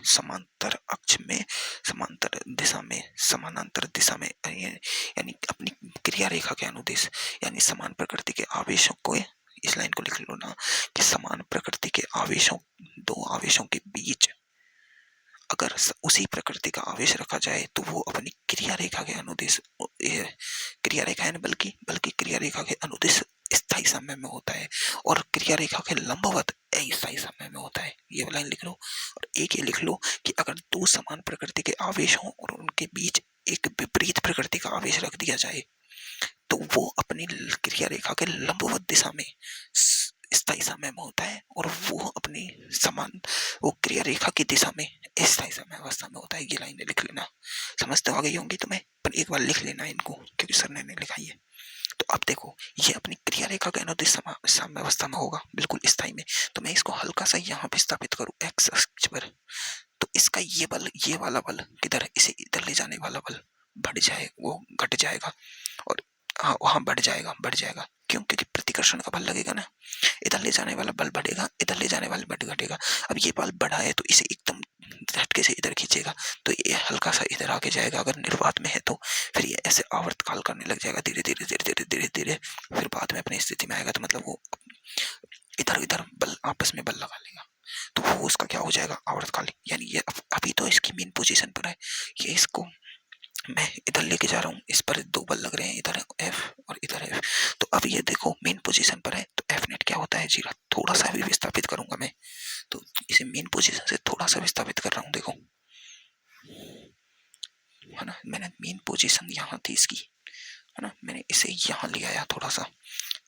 समानांतर दिशा में यानी अपनी क्रिया रेखा के अनुदिश, यानी समान प्रकृति के आवेशों को, इस लाइन को लिख लो ना कि समान प्रकृति के आवेशों, दो आवेशों के बीच अगर उसी प्रकृति का आवेश रखा जाए तो वो अपनी क्रिया रेखा के अनुदिश, क्रिया रेखा है बल्कि क्रिया रेखा के अनुदिश स्थायी समय में होता है, और क्रिया रेखा के लंबवत अस्थायी समय में होता है। ये लाइन लिख लो। और एक ये लिख लो कि अगर दो समान प्रकृति के आवेश हों और उनके बीच एक विपरीत प्रकृति का आवेश रख दिया जाए तो वो अपनी क्रिया रेखा के लंबवत दिशा में स्थायी समय में होता है, और वो अपनी वो क्रिया रेखा की दिशा में स्थायी समय अवस्था में होता है। ये लाइनें लिख लेना, समझ तो आ गई होंगी तुम्हें, पर एक बार लिख लेना इनको क्योंकि सर ने नहीं लिखा है। तो अब देखो ये अपनी क्रिया रेखा के अनुदिश साम्य अवस्था में होगा, बिल्कुल स्थायी में। तो मैं इसको हल्का सा यहाँ पे स्थापित करूँ एक्स अक्ष पर, तो इसका ये वाला बल किधर, इसे इधर ले जाने वाला बल बढ़ जाए, वो घट जाएगा, और हाँ वहाँ बढ़ जाएगा क्यों, क्योंकि प्रतिकर्षण का बल लगेगा ना, इधर ले जाने वाला बल बढ़ेगा, इधर ले जाने वाला बल घटेगा। अब ये बल बढ़ा है तो इसे एकदम झटके से इधर खींचेगा तो ये हल्का सा इधर आके जाएगा, अगर निर्वात में है तो फिर ये ऐसे आवर्तकाल करने लग जाएगा धीरे, फिर बाद में अपनी स्थिति में आएगा तो मतलब वो इधर बल आपस में बल लगा लेगा, तो वो उसका क्या हो जाएगा, आवर्तकाल। यानी ये अभी तो इसकी मेन पोजीशन पर है, ये इसको मैं इधर लेके जा रहा हूँ, इस पर दो बल लग रहे हैं, इधर एफ और इधर एफ। तो अब ये देखो मेन पोजीशन पर है तो एफ नेट क्या होता है 0। थोड़ा सा भी विस्थापित करूंगा मैं, तो इसे मेन पोजीशन से थोड़ा सा विस्थापित कर रहा हूँ, देखो है ना, मैंने मेन पोजीशन यहाँ थी इसकी, है ना, मैंने इसे यहाँ ले आया थोड़ा सा।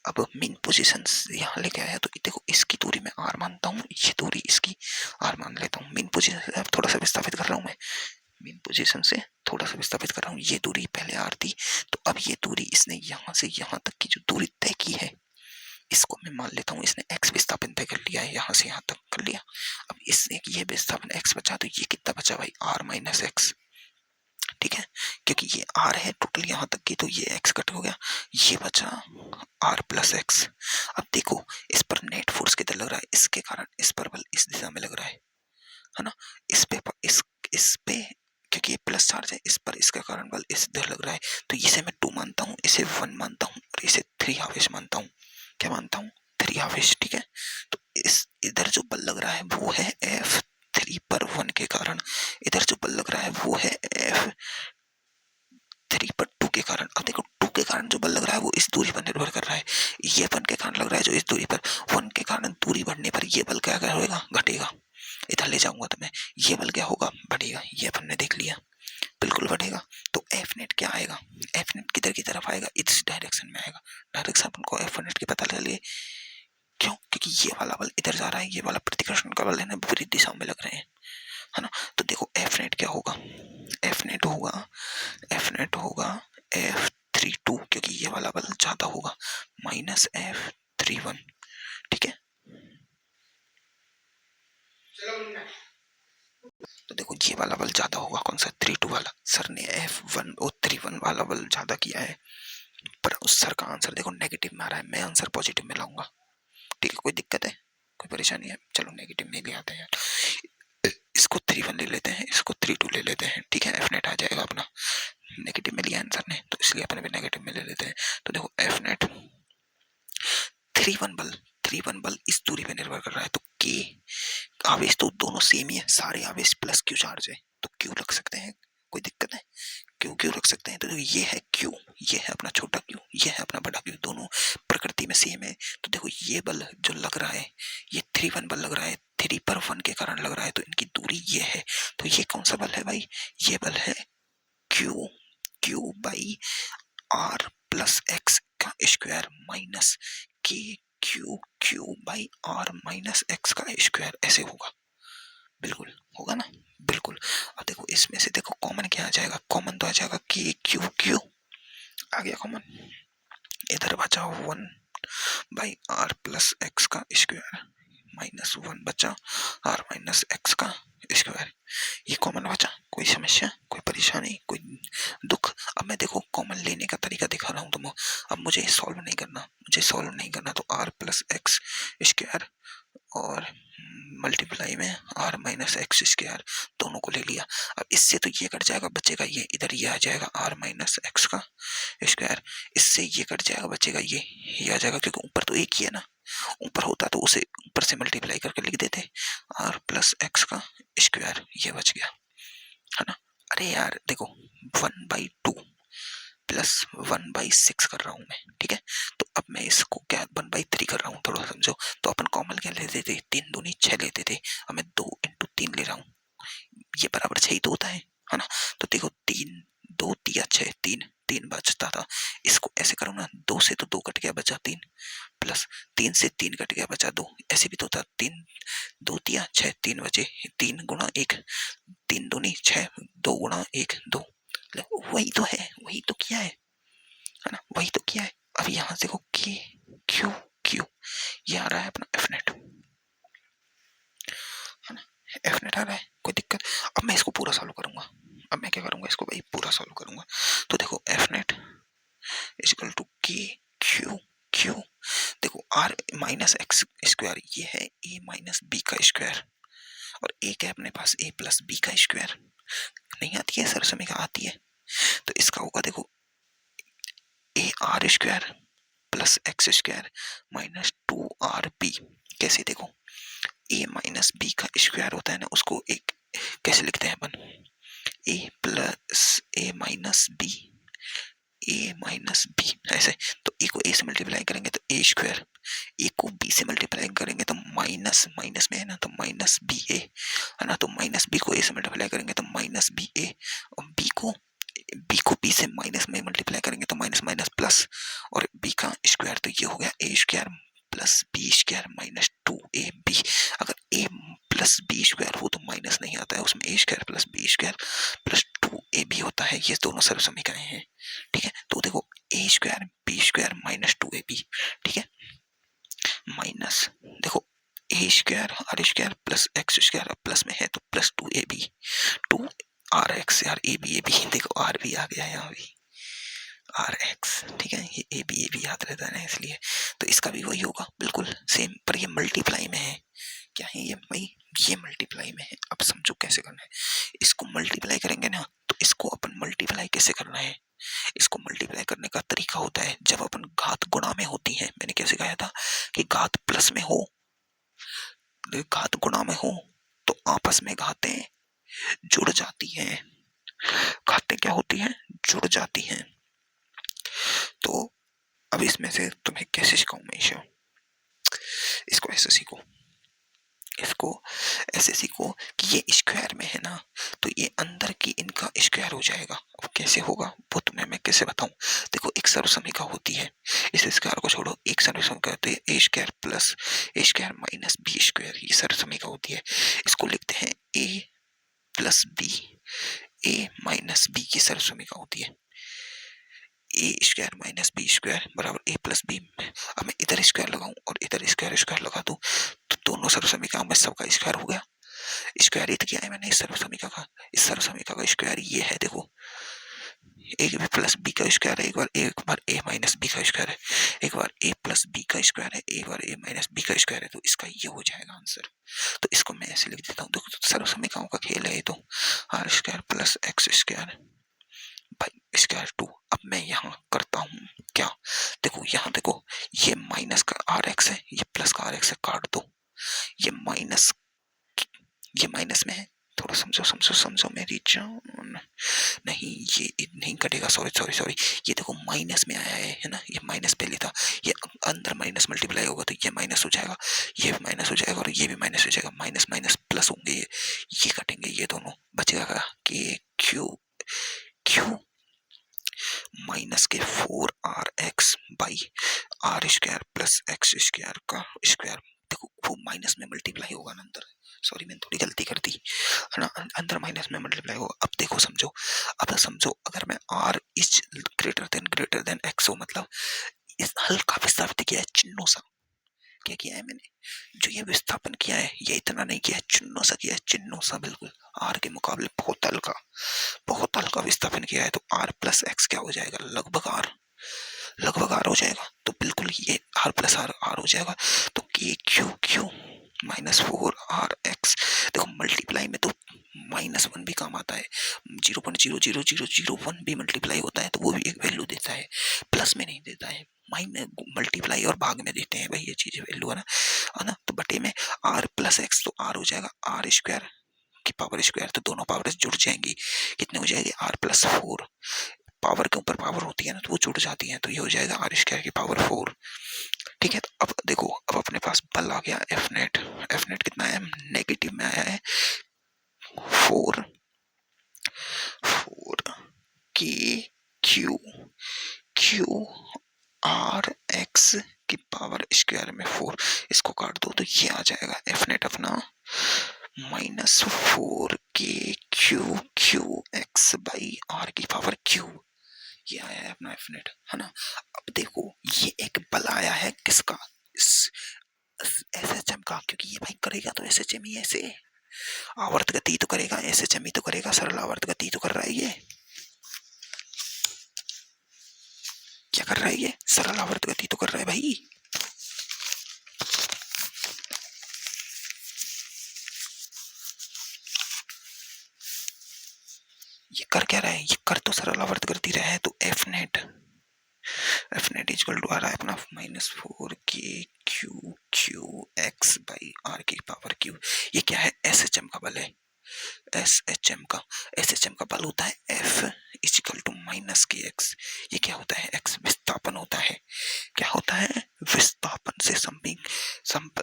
अब मेन पोजीशन यहाँ लेके आया तो देखो इसकी दूरी मैं आर मानता हूँ, ये दूरी इसकी आर मान लेता हूँ। मेन पोजीशन से अब थोड़ा सा विस्थापित कर रहा हूँ मैं, मेन पोजीशन से थोड़ा सा विस्थापित कर रहा हूँ। ये दूरी पहले आर थी, तो अब ये दूरी इसने यहाँ से यहाँ तक की जो दूरी तय की है इसको मैं मान लेता हूँ इसने एक्स विस्थापन तय कर लिया है, यहाँ से यहाँ तक कर लिया। अब इसने ये विस्थापन एक्स बचा तो ये कितना बचा भाई, आर माइनस एक्स, ठीक है, क्योंकि ये आर है टोटल यहाँ तक की, तो ये एक्स कट हो गया, ये बचा आर प्लस एक्स। अब देखो इस पर नेट फोर्स कितना लग रहा है, इसके कारण इस पर बल इस दिशा में लग रहा है ना, इस पे क्योंकि ये प्लस चार्ज है, इस पर इसका कारण बल इस इधर लग रहा है, तो इसे मैं 2 मानता हूँ, इसे 1 मानता हूँ और इसे 3 आवेश मानता हूँ। क्या मानता हूँ, 3 आवेश, ठीक है। तो इस इधर जो बल लग रहा है वो है F3 पर 1 के कारण, इधर जो बल लग रहा है वो है F3 पर 2 के कारण। अब देखो 2 के कारण जो बल लग रहा है वो इस दूरी पर निर्भर कर रहा है, ये 1 के कारण लग रहा है जो इस दूरी पर, 1 के कारण दूरी बढ़ने पर ये बल क्या होगा, घटेगा। इधर ले जाऊंगा तो मैं ये बल क्या होगा, बढ़ेगा, ये अपन ने देख लिया, बिल्कुल बढ़ेगा। तो एफ नेट क्या आएगा, एफ नेट किधर की तरफ आएगा, इस डायरेक्शन में आएगा। डायरेक्शन अपन को एफ नेट के पता चलिए क्यों, क्योंकि ये वाला बल इधर जा रहा है, ये वाला प्रतिकर्षण का बल है ना, विपरीत दिशा में लग रहे हैं, है ना। तो देखो एफ नेट क्या होगा, एफ नेट होगा F32, क्योंकि ये वाला बल ज्यादा होगा, माइनस F31, ठीक है। तो देखो ये वाला बल ज्यादा होगा, कौन सा, 32 वाला। सर ने F1 और 31 वाला बल ज्यादा किया है, पर उस सर का आंसर देखो नेगेटिव में आ रहा है, मैं आंसर पॉजिटिव में लाऊंगा, ठीक है। कोई दिक्कत है, कोई परेशानी है, चलो नेगेटिव में ले आते हैं, इसको 31 ले लेते हैं, इसको 32 ले लेते हैं, ठीक है। एफ नेट आ जाएगा अपना, नेगेटिव में लिया आंसर ने तो इसलिए अपने भी नेगेटिव में ले लेते हैं। तो देखो एफ नेट 31 बल इस आवेश तो दोनों सेम ही है, सारे आवेश प्लस क्यू चार्ज है, तो क्यू रख सकते हैं, कोई दिक्कत है, क्यू क्यू रख सकते हैं। तो ये है क्यू, ये है अपना छोटा क्यू, ये है अपना बड़ा क्यू, दोनों प्रकृति में सेम है। तो देखो ये बल जो लग रहा है, ये 3 1 बल लग रहा है, 3 पर 1 के कारण लग रहा है, तो इनकी दूरी ये है। तो ये कौन सा बल है भाई, ये बल है Q, Q by R plus x का square minus K Q Q by R minus x का स्क्वायर, ऐसे होगा, बिल्कुल होगा ना, बिल्कुल। अब देखो इसमें से देखो कॉमन क्या आ जाएगा, कॉमन तो आ जाएगा के क्यू क्यू, आ गया कॉमन, इधर बचा 1 बाई आर प्लस एक्स का स्क्वायर माइनस 1 बचा आर माइनस एक्स का स्क्वायर, ये कॉमन बचा। कोई समस्या, कोई परेशानी, कोई दुख? अब मैं देखो कॉमन लेने का तरीका दिखा रहा हूँ तुमको। अब मुझे सॉल्व नहीं करना, मुझे सॉल्व नहीं करना, तो आर प्लस एक्स स्क्वायर और मल्टीप्लाई में आर माइनस एक्स स्क्वायर, दोनों को ले लिया। अब इससे तो ये कट जाएगा, बचेगा ये, इधर ये आ जाएगा आर माइनस एक्स का स्क्वायर, इससे ये कट जाएगा, बचेगा ये आ जाएगा, क्योंकि ऊपर तो एक ही है ना, ऊपर होता तो उसे ऊपर से मल्टीप्लाई करके लिख देते आर प्लस एक्स का स्क्वायर, ये बच गया, है ना। अरे यार देखो 1/2 प्लस 1/6 कर रहा हूं मैं, ठीक है। तो अब मैं इसको क्या 1/3 कर रहा हूँ, थोड़ा समझो। तो अपन कॉमन क्या लेते थे, 3 दूनी 6 लेते थे, अब मैं 2 × 3 ले रहा हूँ, ये बराबर 6 ही तो होता है ना। तो देखो 3 2 3 6 3 3 बचता था, इसको ऐसे करो ना, 2 से तो 2 कट गया, बचा 3, प्लस 3 से 3 कट गया, बचा 2, ऐसे भी तो था, 3 2 3 6 3 बचे, 3 गुणा 1 3 दूनी 6, 2 गुणा 1 2, वही तो है, वही तो किया है ना, वही तो किया है। अब यहां से देखो के क्यू क्यू, ये आ रहा है अपना एफ नेट, है ना, एफ नेट आ रहा है, कोई दिक्कत। अब मैं इसको पूरा सॉल्व करूंगा, अब मैं क्या करूंगा, इसको भाई पूरा सॉल्व करूंगा। तो देखो एफ नेट इक्वल टू के क्यू क्यू, देखो आर माइनस एक्स स्क्वायर, ये है ए माइनस बी का स्क्वायर, और एक है अपने पास ए प्लस बी का स्क्वायर, नहीं आती है सर समीकरण, आती है। तो इसका होगा देखो A R square plus x square minus 2RB, कैसे देखो ए माइनस बी का स्क्वायर होता है ना, उसको एक कैसे लिखते हैं अपन, ए प्लस ए माइनस बी, ए माइनस बी ऐसे। तो ए को ए से मल्टीप्लाई करेंगे तो ए स्क्वायर, ए को बी से मल्टीप्लाई करेंगे तो माइनस माइनस में है ना, तो माइनस बी ए, है ना। तो माइनस बी को ए से मल्टीप्लाई करेंगे तो माइनस बी ए, और बी को बी से माइनस में मल्टीप्लाई करेंगे तो माइनस माइनस प्लस, और बी का स्क्वायर, तो ये हो गया A square plus B square minus 2AB। अगर ए प्लस बी स्क्वायर हो तो माइनस नहीं आता है, उसमें A square plus B square plus 2AB होता है, ये दोनों सर्व समीकरण हैं, ठीक है। तो देखो A square B square minus 2AB, ठीक है, माइनस देखो A square R square plus x square, plus में है तो प्लस 2AB, 2RX यार, ए बी देखो आर भी आ गया यहाँ भी, RX, ठीक है, ये ए बी याद रहता है ना इसलिए। तो इसका भी वही होगा बिल्कुल सेम, पर ये मल्टीप्लाई में है, क्या है ये भाई, ये मल्टीप्लाई में है। अब समझो कैसे करना है, इसको मल्टीप्लाई करेंगे ना, तो इसको अपन मल्टीप्लाई कैसे करना है, इसको मल्टीप्लाई करने का तरीका होता है जब अपन घात गुणा में होती है, मैंने कैसे कहा था कि घात प्लस में हो, घात गुणा में हो तो आपस में घातें जुड़ जाती हैं, घातें क्या होती हैं, जुड़ जाती हैं। तो अब इसमें से तुम्हें कैसे सिखाऊं मैं इसे, इसको ऐसे सीखो, इसको ऐसे सीखो कि ये स्क्वायर में है ना, तो ये अंदर की इनका स्क्वायर हो जाएगा। अब कैसे होगा वो तुम्हें मैं कैसे बताऊं, देखो एक सर्वसमीका होती है, इस स्क्वायर को छोड़ो, एक सर्वसमीका होती है ए स्क्वायर प्लस ए स्क्वायर माइनस बी स्क्वायर, ये सर्वसमीका होती है। इसको लिखते हैं ए प्लस बी, ए माइनस बी की सर्वसमीका होती है, ए स्क्वायर माइनस बी स्क्वायर बराबर ए प्लस बी। अब मैं इधर स्क्वायर लगाऊं और इधर स्क्वायर स्क्वायर लगा दूं, तो दोनों सर्वसमीका में सबका स्क्वायर हो गया, स्क्वायर ही तो किया है मैंने इस सर्वसमीका का, इस सर्वसमीका का स्क्वायर ये है, देखो एक भी प्लस बी का स्क्वायर है, एक बार ए माइनस बी का स्क्वायर है, एक बार ए प्लस बी का स्क्वायर है, एक बार ए माइनस बी का स्क्वायर है, तो इसका ये हो जाएगा आंसर। तो इसको मैं ऐसे लिख देता हूँ, देखो सर्वसमीकाओं का खेल है ये तो, R square plus x square by square 2। अब मैं यहाँ करता हूँ क्या, देखो यहाँ देखो ये माइनस का आर एक्स है, ये प्लस का आर एक्स है, काट दो, ये माइनस ये माइनस में है, थोड़ा समझो समझो समझो मेरी जान। नहीं ये नहीं कटेगा, सॉरी सॉरी सॉरी, ये देखो माइनस में आया है ना, ये माइनस पहले था, ये अंदर माइनस मल्टीप्लाई होगा तो ये माइनस हो जाएगा, ये भी माइनस हो जाएगा और ये भी माइनस हो जाएगा, माइनस माइनस प्लस होंगे, ये कटेंगे, ये दोनों बचेगा के Q Q minus K 4rx by R square plus x square का स्क्वायर। देखो वो माइनस में मल्टीप्लाई होगा ना अंदर, सॉरी मैंने थोड़ी गलती कर दी है ना, अंदर माइनस में मल्टीप्लाई होगा। अब देखो समझो, अब समझो अगर मैं r is greater than x हो, मतलब इस हल्का विस्थापित किया है, चिन्हों सा क्या किया है मैंने, जो ये विस्थापन किया है ये इतना नहीं किया है, चिन्हों सा किया है, चिन्हों सा बिल्कुल r के मुकाबले बहुत हल्का विस्थापन किया है, तो r प्लस एक्स क्या हो जाएगा, लगभग आर हो जाएगा, तो बिल्कुल ये आर प्लस आर आर हो जाएगा, तो के क्यू क्यू माइनस 4rx। देखो मल्टीप्लाई में तो -1 भी काम आता है, 0.00001 भी मल्टीप्लाई होता है तो वो भी एक वैल्यू देता है, प्लस में नहीं देता है, माइनस मल्टीप्लाई और भाग में देते हैं भाई, ये चीज वैल्यू है ना, तो बटे में r प्लस एक्स, तो r हो जाएगा आर स्क्वायर की पावर स्क्वायर, तो दोनों पावर जुड़ जाएंगी, कितने हो जाएंगे r+4, पावर के ऊपर पावर होती है ना तो वो जुड़ जाती है, तो ये हो जाएगा आर स्क्वायर की पावर 4। ठीक है, तो अब देखो अब अपने पास बल आ गया एफ नेट कितना है, नेगेटिव में आया है 4 K Q Q R x की पावर स्क्वायर में 4, इसको काट दो तो ये आ जाएगा एफ नेट अपना -4 K Q Q x by R की पावर क्यू, ये आया है अपना एफ नेट, है ना। अब देखो ये एक बल आया है किसका, एसएचएम का, क्योंकि ये भाई करेगा तो एसएचएम ही ऐसे आवर्त गति तो करेगा, एसएचएम ही तो करेगा, सरल आवर्त गति तो कर रहा है, ये क्या कर रहा है, ये सरल आवर्त गति तो कर रहा है भाई। ये कर क्या रहा है, ये कर तो सरल आवर्त गति रहा है, तो एफ नेट इक्वल टू आ रहा है अपना -4 K Q Q x by R की पावर क्यू। ये क्या है, एसएचएम का बल है, एसएचएम का बल होता है F इक्वल टू -kx। ये क्या होता है, x विस्थापन होता है, क्या होता है, विस्थापन से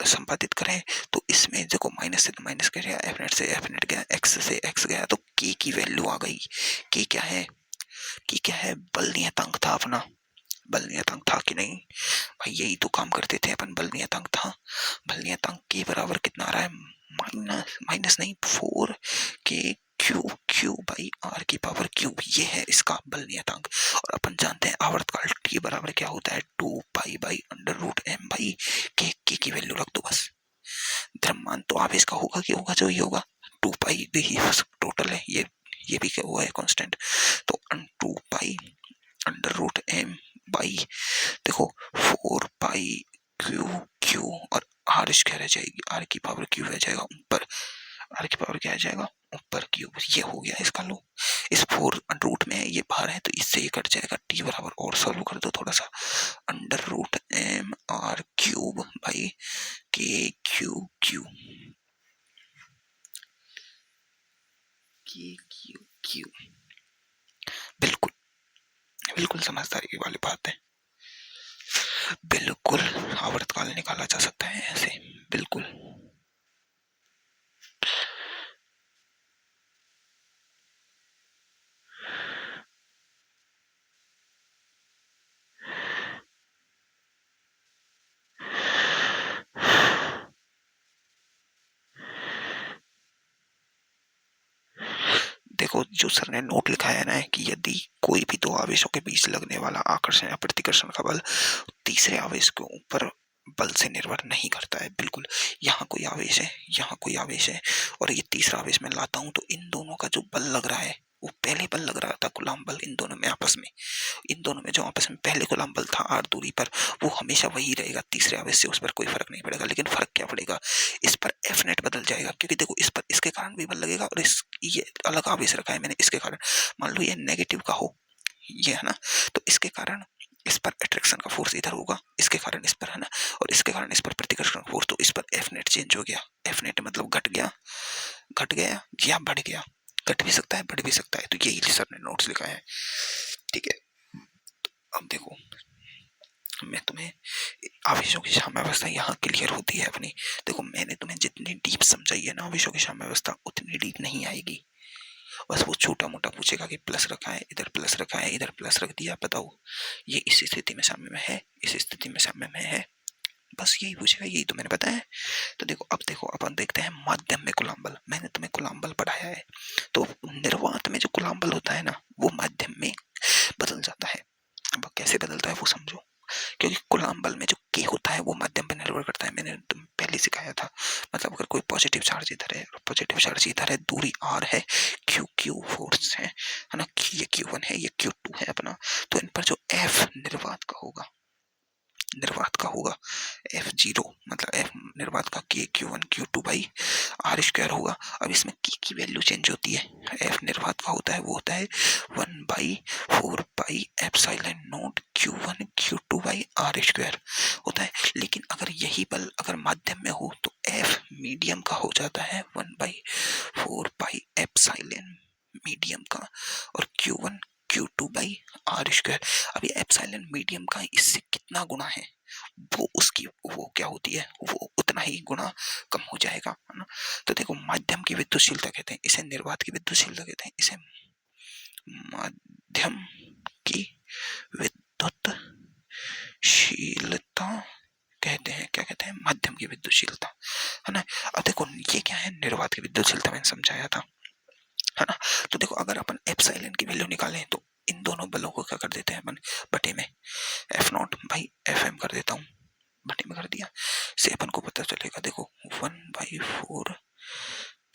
संपादित करें तो इसमें देखो माइनस से तो माइनस गया, एफ नेट से एफ नेट गया, x से x गया, तो k की वैल्यू आ गई। k क्या है, बल नियतांक था अपना, बल नियतांक था कि नहीं भाई, यही तो काम करते थे अपन, बल नियतांक था, बल नियतांक के बराबर कितना आ रहा है, माइनस नहीं 4 K Q Q by R की पावर क्यू, ये है इसका बल नियतांक। और अपन जानते हैं आवर्तकाल टी बराबर क्या होता है, 2 पाई बाई √m बाई के की वैल्यू रख दो बस, द्रव्यमान तो आवेश का होगा कि होगा, जो ये होगा 2 पाई टोटल है, ये भी क्या हुआ है कांस्टेंट, तो 2 पाई √m बाई देखो 4 पाई क्यू क्यू और आर स्क्वायर आ जाएगी, आर की पावर क्यू आ जाएगा ऊपर, आर की पावर क्या आ जाएगा ऊपर क्यूब, ये हो गया इसका लो, इस 4 रूट में ये बाहर है तो इससे ये कट जाएगा, टी बराबर और सॉल्व कर दो थोड़ा सा, √m r क्यूब बाई के क्यू क्यू क्यू, बिल्कुल बिल्कुल समझदारी वाली बात है, बिल्कुल आवर्तकाल निकाला जा सकता है ऐसे, बिल्कुल। देखो जो सर ने नोट लिखा है ना कि यदि कोई भी दो आवेशों के बीच लगने वाला आकर्षण या प्रतिकर्षण का बल तीसरे आवेश के ऊपर बल से निर्भर नहीं करता है, बिल्कुल। यहाँ कोई आवेश है, यहाँ कोई आवेश है और ये तीसरा आवेश मैं लाता हूँ, तो इन दोनों का जो बल लग रहा है वो पहले बल लग रहा था कूलम्ब बल, इन दोनों में आपस में, इन दोनों में जो आपस में पहले कूलम्ब बल था r दूरी पर, वो हमेशा वही रहेगा तीसरे आवेश से, उस पर कोई फर्क नहीं पड़ेगा। लेकिन फर्क क्या पड़ेगा, इस पर एफ नेट बदल जाएगा, क्योंकि देखो इस पर इसके कारण भी बल लगेगा और इस ये अलग आवेश रखा है मैंने इसके कारण, मान लो ये नेगेटिव का हो ये, है ना, तो इसके कारण इस पर अट्रैक्शन का फोर्स इधर होगा, इसके कारण इस पर है ना, और इसके कारण इस पर प्रतिकर्षण फोर्स, तो इस पर एफ नेट चेंज हो गया। एफ नेट मतलब घट गया या बढ़ गया, घट भी सकता है बढ़ भी सकता है, तो यही सर ने नोट्स लिखा है। ठीक है, अब देखो मैं तुम्हें आवेशों की साम्यावस्था यहाँ क्लियर होती है अपनी। देखो मैंने तुम्हें जितनी डीप समझाई है ना आवेशों की साम्यावस्था, उतनी डीप नहीं आएगी। बस वो छोटा मोटा पूछेगा कि प्लस रखा है इधर, प्लस रखा है इधर, प्लस रख दिया, बताओ ये इस स्थिति में साम्य में है, इस स्थिति में साम्य में है, बस यही पूछेगा, यही तो मैंने बताया है। तो देखो अब देखो अपन देखते हैं माध्यम में कूलम्ब बल। मैंने तुम्हें कूलम्ब बल पढ़ाया है, तो निर्वात में जो कूलम्ब बल होता है ना वो माध्यम में बदल जाता है। अब कैसे बदलता है वो समझो, क्योंकि कूलम्ब बल में जो के होता है वो माध्यम पर निर्भर करता है, मैंने तुम पहले सिखाया था। मतलब अगर कोई पॉजिटिव चार्ज इधर है और पॉजिटिव चार्ज इधर है, दूरी r है, क्यू फोर्स है ना, ये q1 है ये q2 है अपना, तो इन पर जो f निर्वात का होगा F0, मतलब F निर्वात का K Q1 Q2 by R square होगा। अब इसमें K की वैल्यू चेंज होती है, F निर्वात का होता है वो होता है 1/4 pi epsilon not Q1 Q2 by R square होता है। लेकिन अगर यही बल अगर माध्यम में हो तो F मीडियम का हो जाता है 1/4 पाई एप्सिलॉन मीडियम का, और Q1 Q2 by R square. अब ये एप्सिलॉन मीडियम का इससे कितना गुना है वो उसकी वो क्या होती है, वो उतना ही गुना कम हो जाएगा, है ना। तो देखो माध्यम की विद्युतशीलता कहते हैं इसे, निर्वात की विद्युतशीलता कहते हैं इसे, माध्यम की विद्युतशीलता कहते हैं। क्या कहते हैं? माध्यम की विद्युतशीलता, है ना। अब देखो ये क्या है, निर्वात की विद्युतशीलता मैंने समझाया था, है ना। तो देखो अगर अपन एप्सिलॉन की वैल्यू निकालें तो इन दोनों बलों को क्या कर देते हैं अपन बटे में F0 भाई FM कर देता हूँ, बटे में कर दिया, से अपन को पता चलेगा देखो 1/4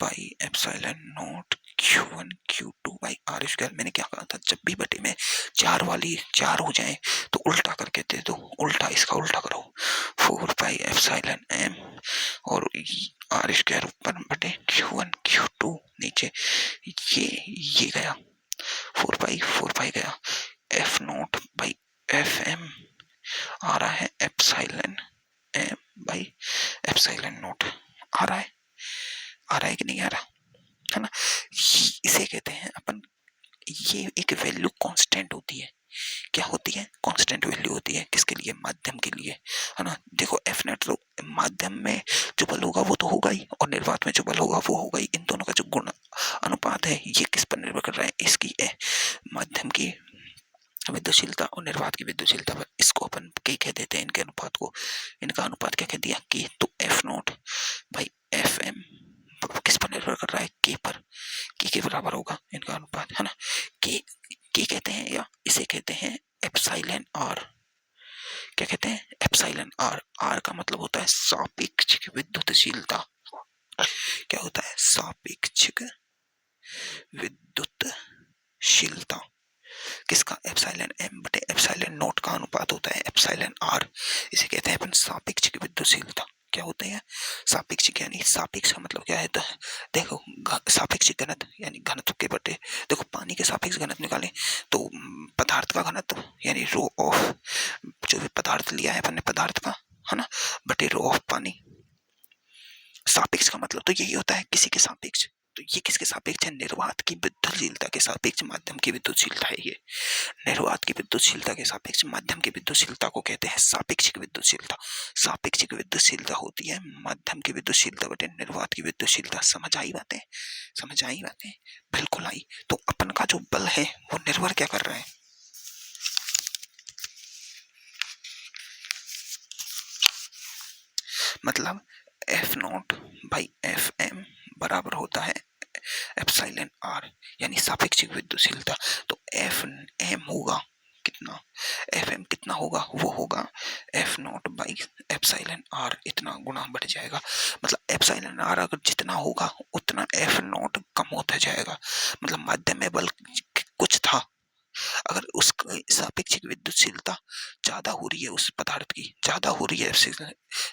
pi epsilon not Q1 Q2 by R square. मैंने क्या कहा था, जब भी बटे में चार वाली चार हो जाए तो उल्टा करके दे दो, उल्टा इसका उल्टा करो, 4 पाई एप्सिलॉन M और R स्क्वायर ऊपर बटे Q1 Q2 नीचे, ये गया 4 पाई गया, F0 बाई FM आ रहा है epsilon M by epsilon nought, आ रहा है कि नहीं आ रहा, है ना। इसे कहते हैं अपन, ये एक वैल्यू कांस्टेंट होती है। क्या होती है? कांस्टेंट वैल्यू होती है, किसके लिए? माध्यम के लिए, है ना। देखो एफ नेट तो माध्यम में जो बल होगा वो तो होगा ही, और निर्वात में जो बल होगा वो होगा ही। इन दोनों का जो गुण अनुपात है ये किस पर निर्भर कर रहा है? इसकी माध्यम की विद्युतशीलता और निर्वात की विद्युतशीलता पर। इसको अपन के कह देते हैं, इनके अनुपात को, इनका अनुपात क्या कह दिया? के। तो F0 भाई FM किस पर निर्भर कर रहा है? के पर, के बराबर होगा इनका अनुपात, है ना। के कहते हैं, या इसे कहते हैं एप्सिलॉन आर। क्या कहते हैं? Epsilon R. आर का मतलब होता है सापेक्षिक विद्युतशीलता। क्या होता है? सापेक्षिक विद्युतशीलता किसका? एप्सिलॉन M बटे एप्सिलॉन नॉट का अनुपात होता है एप्सिलॉन आर। इसे कहते हैं अपन सापेक्षिक विद्युतशीलता। क्या होता है? सापेक्षिक, यानी सापेक्ष का मतलब क्या है? तो देखो सापेक्षिक घनत्व यानी घनत्व के बटे, देखो पानी के सापेक्ष घनत्व निकालें तो पदार्थ का घनत्व यानी रो ऑफ, जो भी पदार्थ लिया है अपन ने पदार्थ का, है ना, बटे रो ऑफ पानी। सापेक्ष का मतलब तो यही होता है किसी के सापेक्ष। तो ये किसके सापेक्ष है? निर्वात की विद्युतशीलता के सापेक्ष माध्यम की विद्युतशीलता है ये। निर्वात की विद्युतशीलता के सापेक्ष माध्यम की विद्युतशीलता को कहते हैं सापेक्षिक विद्युतशीलता। सापेक्षिक विद्युतशीलता होती है माध्यम की विद्युतशीलता बटे निर्वात की विद्युतशीलता। समझ आई बातें? समझ आई बातें? बिल्कुल आई। तो अपन का जो बल है वो निर्भर क्या कर रहा है? मतलब F0 बाई FM बराबर होता है एप्सिलॉन आर, यानी सापेक्षिक विद्युतशीलता। तो FM होगा कितना? FM कितना होगा? वो होगा F0 बाई एप्सिलॉन आर, इतना गुना बढ़ जाएगा। मतलब एप्सिलॉन आर अगर जितना होगा उतना F0 कम होता जाएगा। मतलब माध्यम में बल कुछ था, अगर उस सापेक्षिक विद्युतशीलता ज्यादा हो रही है, उस पदार्थ की ज्यादा हो रही है,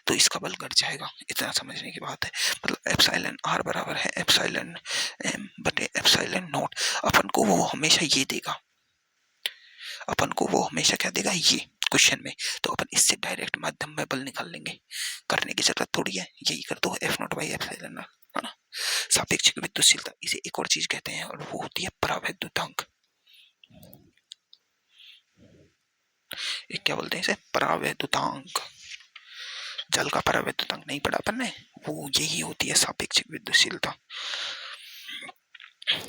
तो इसका बल घट जाएगा। इतना समझने की बात है। मतलब एप्सिलॉन आर बराबर है एप्सिलॉन M बटे एप्सिलॉन नॉट। अपन को वो हमेशा ये देगा, अपन को वो हमेशा क्या देगा ये क्वेश्चन में, तो अपन इससे डायरेक्ट माध्यम में बल निकाल लेंगे, करने की जरूरत थोड़ी है, यही कर दो F not by epsilon not, है ना। सापेक्षिक विद्युतशीलता, इसे एक और चीज कहते हैं और वो होती है परावैद्युतांक। एक क्या बोलते हैं इसे, परावैद्युतांक। जल का परावैद्युतांक नहीं पढ़ा अपन ने, वो यही होती है सापेक्षिक विद्युतशीलता।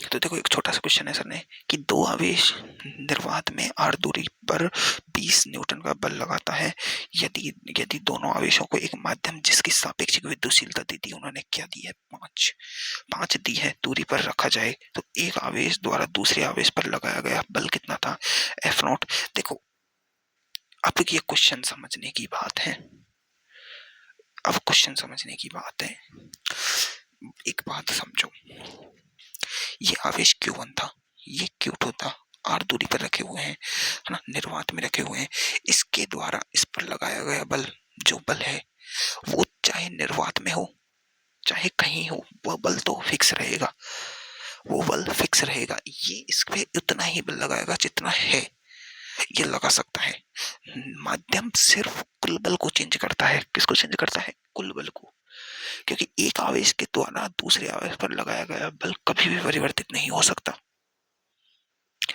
तो देखो एक छोटा सा क्वेश्चन है सर ने कि दो आवेश निर्वात में r दूरी पर 20 न्यूटन का बल लगाता है, यदि यदि दोनों आवेशों को एक माध्यम जिसकी सापेक्षिक विद्युतशीलता दी थी, उन्होंने क्या दी है 5 दी है, दूरी पर रखा जाए तो एक आवेश द्वारा दूसरे आवेश पर लगाया गया बल कितना था, F नॉट। देखो अब ये क्वेश्चन समझने की बात है, अब क्वेश्चन समझने की बात है। एक बात समझो, ये आवेश Q1 था, ये Q2 था, r दूरी पर रखे हुए हैं, है ना, निर्वात में रखे हुए हैं। इसके द्वारा इस पर लगाया गया बल, जो बल है वो चाहे निर्वात में हो चाहे कहीं हो, वह बल तो फिक्स रहेगा, वो बल फिक्स रहेगा। ये इस पे उतना ही बल लगाएगा जितना है, ये लगा सकता है। माध्यम सिर्फ कुल बल को चेंज करता है। किसको चेंज करता है, कुल बल को, क्योंकि एक आवेश के द्वारा दूसरे आवेश पर लगाया गया बल कभी भी परिवर्तित नहीं हो सकता।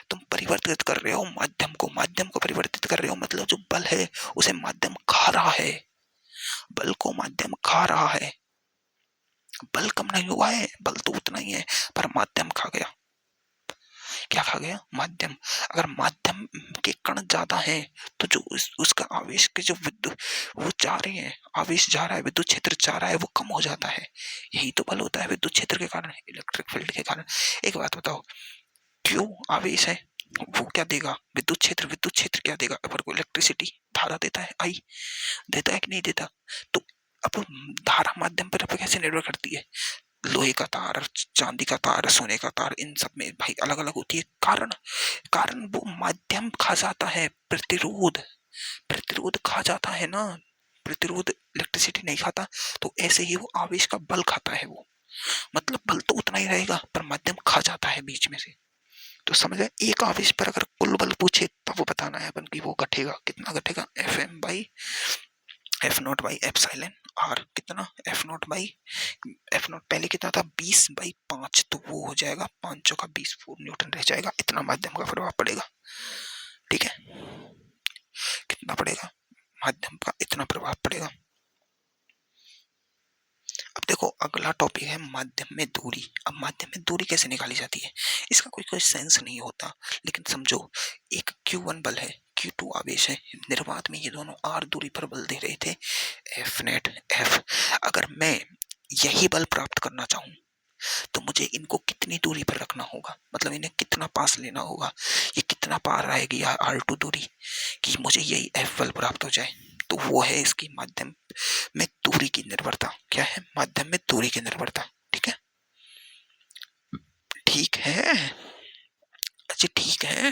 तुम परिवर्तित कर रहे हो माध्यम को परिवर्तित कर रहे हो, मतलब जो बल है उसे माध्यम खा रहा है, बल को माध्यम खा रहा है। बल कम नहीं हुआ है, बल तो उतना ही है, पर माध्यम खा गया। क्या खा गया, माध्यम। अगर माध्यम के कण ज्यादा है तो जो उसका आवेश के जो विद्युत वो जा रहे हैं, आवेश जा रहा है, विद्युत क्षेत्र जा रहा है, वो कम हो जाता है। यही तो बल होता है विद्युत क्षेत्र के कारण, इलेक्ट्रिक फील्ड के कारण। एक बात बताओ, क्यों आवेश है वो क्या देगा, विद्युत क्षेत्र क्या देगा अपन को, इलेक्ट्रिसिटी, धारा देता है, आई देता है कि नहीं देता। तो अब धारा माध्यम पर कैसे निर्भर करती है, लोहे का तार, चांदी का तार, सोने का तार, इन सब में भाई अलग अलग होती है। कारण वो माध्यम खा जाता है, प्रतिरोध खा जाता है ना, प्रतिरोध इलेक्ट्रिसिटी नहीं खाता। तो ऐसे ही वो आवेश का बल खाता है, वो मतलब बल तो उतना ही रहेगा पर माध्यम खा जाता है बीच में से। तो समझ गए, एक आवेश पर अगर कुल बल पूछे तब वो बताना है अपन की, वो घटेगा कितना, घटेगा F naught by epsilon R, कितना एफ नॉट पहले कितना था 20/5, तो वो हो जाएगा 5 का 20, 4 न्यूटन रह जाएगा। इतना माध्यम का प्रभाव पड़ेगा, ठीक है, कितना पड़ेगा, माध्यम का इतना प्रभाव पड़ेगा। अब देखो अगला टॉपिक है माध्यम में दूरी। अब माध्यम में दूरी कैसे निकाली जाती है, इसका कोई सेंस नहीं होता, लेकिन समझो एक Q1 बल है, Q2 आवेश है, निर्वात में ये दोनों r दूरी पर बल दे रहे थे, F नेट F। अगर मैं यही बल प्राप्त करना चाहूं तो मुझे इनको कितनी दूरी पर रखना होगा, मतलब इन्हें कितना पास लेना होगा, ये कितना पार रहेगी R2 दूरी कि मुझे यही F बल प्राप्त हो जाए। तो वो है इसकी माध्यम में दूरी की निर्भरता। क्या है, माध्यम में दूरी की निर्भरता, ठीक है, ठीक है, अच्छा ठीक है,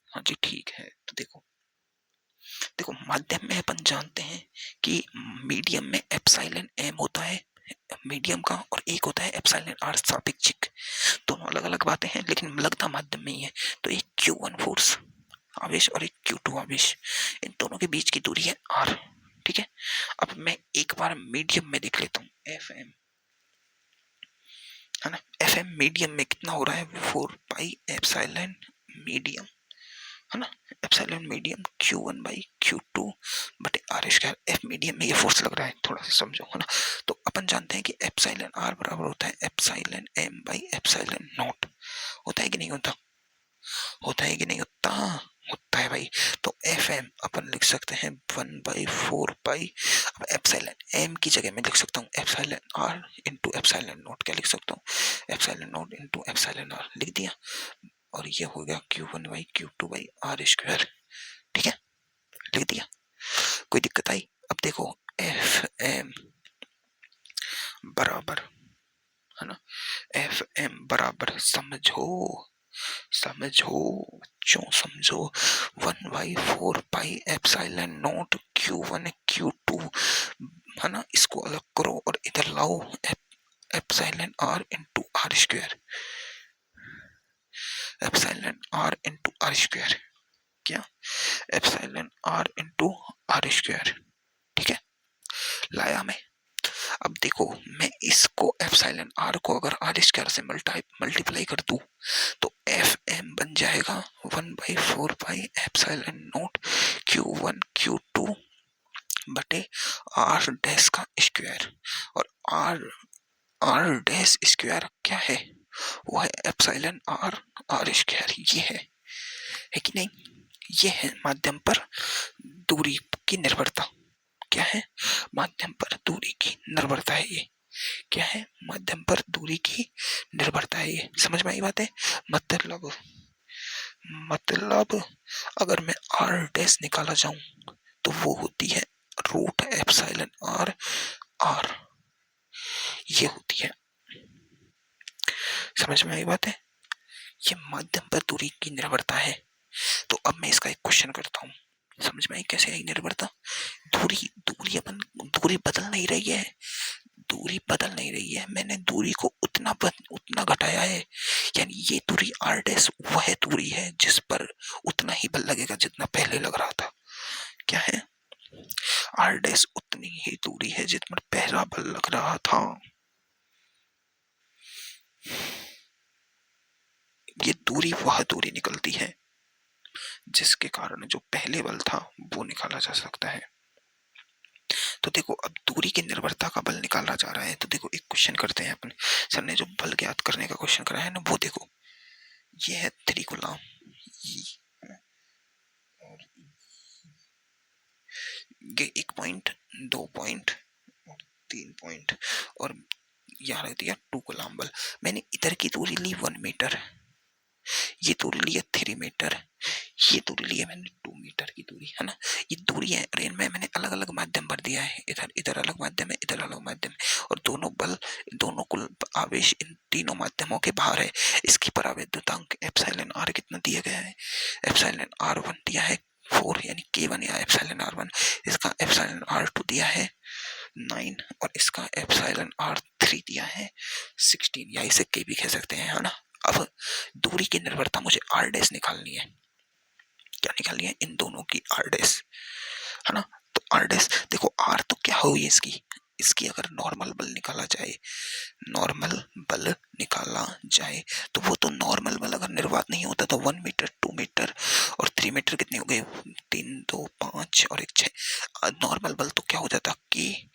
हाँ जी ठीक है। तो देखो माध्यम में अपन जानते हैं कि मीडियम में एप्सिलॉन एम होता है मीडियम का, और एक होता है एप्सिलॉन आर सापेक्षिक। दोनों अलग अलग बातें हैं लेकिन लगता माध्यम में ही है। तो एक Q1 फोर्स आवेश और एक Q2 आवेश, इन दोनों के बीच की दूरी है r, ठीक है। अब मैं एक बार मीडियम में देख लेता हूँ, FM है ना, FM मीडियम में कितना हो रहा है 4 पाई एप्सिलॉन मीडियम, है ना, एप्सिलॉन मीडियम Q1/Q2 बटे r स्क्वायर। F मीडियम में ये फोर्स लग रहा है, थोड़ा सा समझो, है ना। तो अपन जानते हैं कि एप्सिलॉन r बराबर होता है एप्सिलॉन m/एप्सिलॉन नॉट, होता है कि नहीं होता, होता है कि नहीं होता, होता है भाई। तो FM अपन लिख सकते हैं 1/4 पाई, अब एप्सिलॉन m की जगह मैं लिख सकता हूँ epsilon r into epsilon not, क्या लिख सकता हूँ epsilon not into epsilon r, लिख दिया, और ये हो गया Q1/Q2/r स्क्वायर, ठीक है, लिख दिया, कोई दिक्कत आई। अब देखो FM बराबर, है ना, FM बराबर समझो क्यों समझो 1/4 pi epsilon not Q1 Q2, है ना, इसको अलग करो और इधर लाओ epsilon r into R square, epsilon r into R square, क्या, epsilon R into R square. ठीक है, लाया मैं। अब देखो, मैं इसको एप्सिलॉन आर को अगर आर स्क्वायर से मल्टीप्लाई कर दूं तो एफ एम बन जाएगा 1/4 pi epsilon not Q1 Q2 बटे आर डैश का स्क्वायर। और आर आर डैश स्क्वायर क्या है, वो है एप्सिलॉन आर आर स्क्वायर। ये है कि नहीं, ये है माध्यम पर दूरी की निर्भरता। क्या है, माध्यम पर दूरी की निर्भरता है ये। क्या है, माध्यम पर दूरी की निर्भरता है ये। समझ में आई बात है। मतलब अगर मैं आर डैश निकाला जाऊं तो वो होती है रूट एप्सिलॉन आर आर, ये होती है। समझ में आई बात है, ये माध्यम पर दूरी की निर्भरता है। तो अब मैं इसका एक क्वेश्चन करता हूँ, समझ में आई कैसे आई निर्भरता। दूरी दूरी अपन दूरी बदल नहीं रही है, दूरी बदल नहीं रही है, मैंने दूरी को उतना घटाया है। यानी ये दूरी आर डैश वह दूरी है जिस पर उतना ही बल लगेगा जितना पहले लग रहा था। क्या है, आर डैश उतनी ही दूरी है जिस पर पहला बल लग रहा था। ये दूरी वह दूरी निकलती है जिसके कारण जो पहले बल था वो निकाला जा सकता है। तो देखो, अब दूरी की निर्भरता का बल निकाला जा रहा है। तो देखो, एक क्वेश्चन करते हैं अपन। सर ने जो बल ज्ञात करने का क्वेश्चन कराया है ना, वो देखो, ये है 3 कूलम, और ये 1 पॉइंट, 2 पॉइंट और 3 पॉइंट, और यहाँ रख दिया 2 कूलम बल। मैंने इधर की दूरी ली 1 मीटर, ये दूरी लिया 3 मीटर, ये दूरी लिया मैंने 2 मीटर की दूरी, है ना। ये दूरी है, और इनमें मैंने अलग अलग माध्यम भर दिया है। इधर इधर अलग माध्यम है, इधर अलग माध्यम है, और दोनों बल, दोनों कुल आवेश इन तीनों माध्यमों के बाहर है। इसकी परावैद्युतांक एप्सिलॉन आर कितना दिया गया है, एप्सिलॉन R1 दिया है 4 यानी K1 या एप्सिलॉन R1। इसका एप्सिलॉन R2 दिया है 9, और इसका एप्सिलॉन R3 दिया है 16, या इसे K भी कह सकते हैं, है ना। अब दूरी की निर्भरता मुझे आर डैश निकालनी है। क्या निकालनी है, इन दोनों की आर डैश, है ना। तो आर डैश देखो, आर तो क्या हुई इसकी, इसकी अगर नॉर्मल बल निकाला जाए, नॉर्मल बल निकाला जाए तो वो तो नॉर्मल बल अगर निर्वात नहीं होता तो 1 मीटर, 2 मीटर और 3 मीटर कितने हो गए, 3 2 5 और 1 6। नॉर्मल बल तो क्या हो जाता कि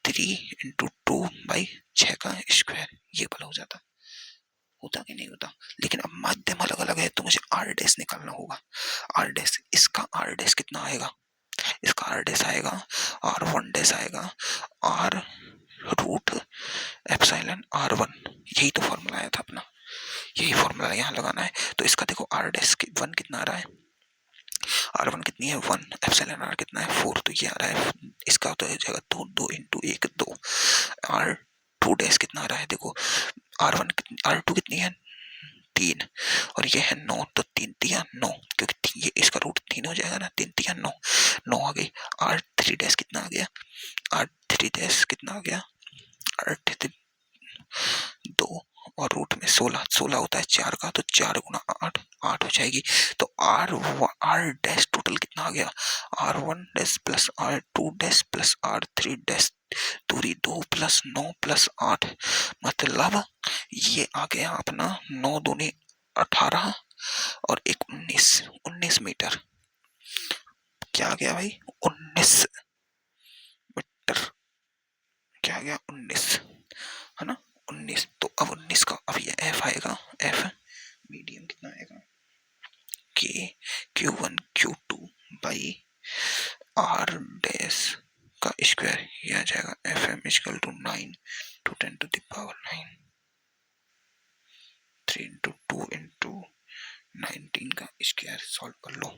3 × 2/6 का स्क्वायर, ये बल हो जाता। होता कि नहीं होता। लेकिन अब माध्यम अलग अलग है तो मुझे आर डैश निकालना होगा। आर डैश, इसका आर डैश कितना आएगा, इसका आर डैश आएगा R1 डैश आएगा R रूट एप्सिलॉन R1। यही तो फॉर्मूला आया था अपना, यही फॉर्मूला यहाँ लगाना है। तो इसका देखो आर डैश 1 कितना आ रहा है, R1 कितनी है 1, एप्सिलॉन R कितना है 4, तो ये आ रहा है। इसका तो हो जाएगा 2 2 × 1 2। R2 डैश कितना आ रहा है, देखो R1 कितनी, R2 कितनी है 3, और ये है 9, तो 3 3 9, क्योंकि ये इसका रूट 3 हो जाएगा ना, 3 3 9, 9 आ गई। R3 डैश कितना आ गया, R3 डैश कितना आ गया, R3 2 और रूट में 16, 16 होता है 4 का, तो 4 × 8 8 हो जाएगी। तो आर डैश टोटल कितना आ गया, R1 dash plus R2 dash plus R3 dash, दूरी 2 + 9 + 8, मतलब ये आ गया अपना 9 दूनी 18 और 1 19 मीटर। क्या आ गया भाई, 19 मीटर, क्या आ गया 19, है ना 19। तो अब 19 का अब ये एफ आएगा, एफ मीडियम कितना आएगा, K Q1 Q2 by R dash का स्क्वायर, ये आ जाएगा FM = 9 × 10⁻9, 3 × 2 × 19 का स्क्वायर। सॉल्व कर लो।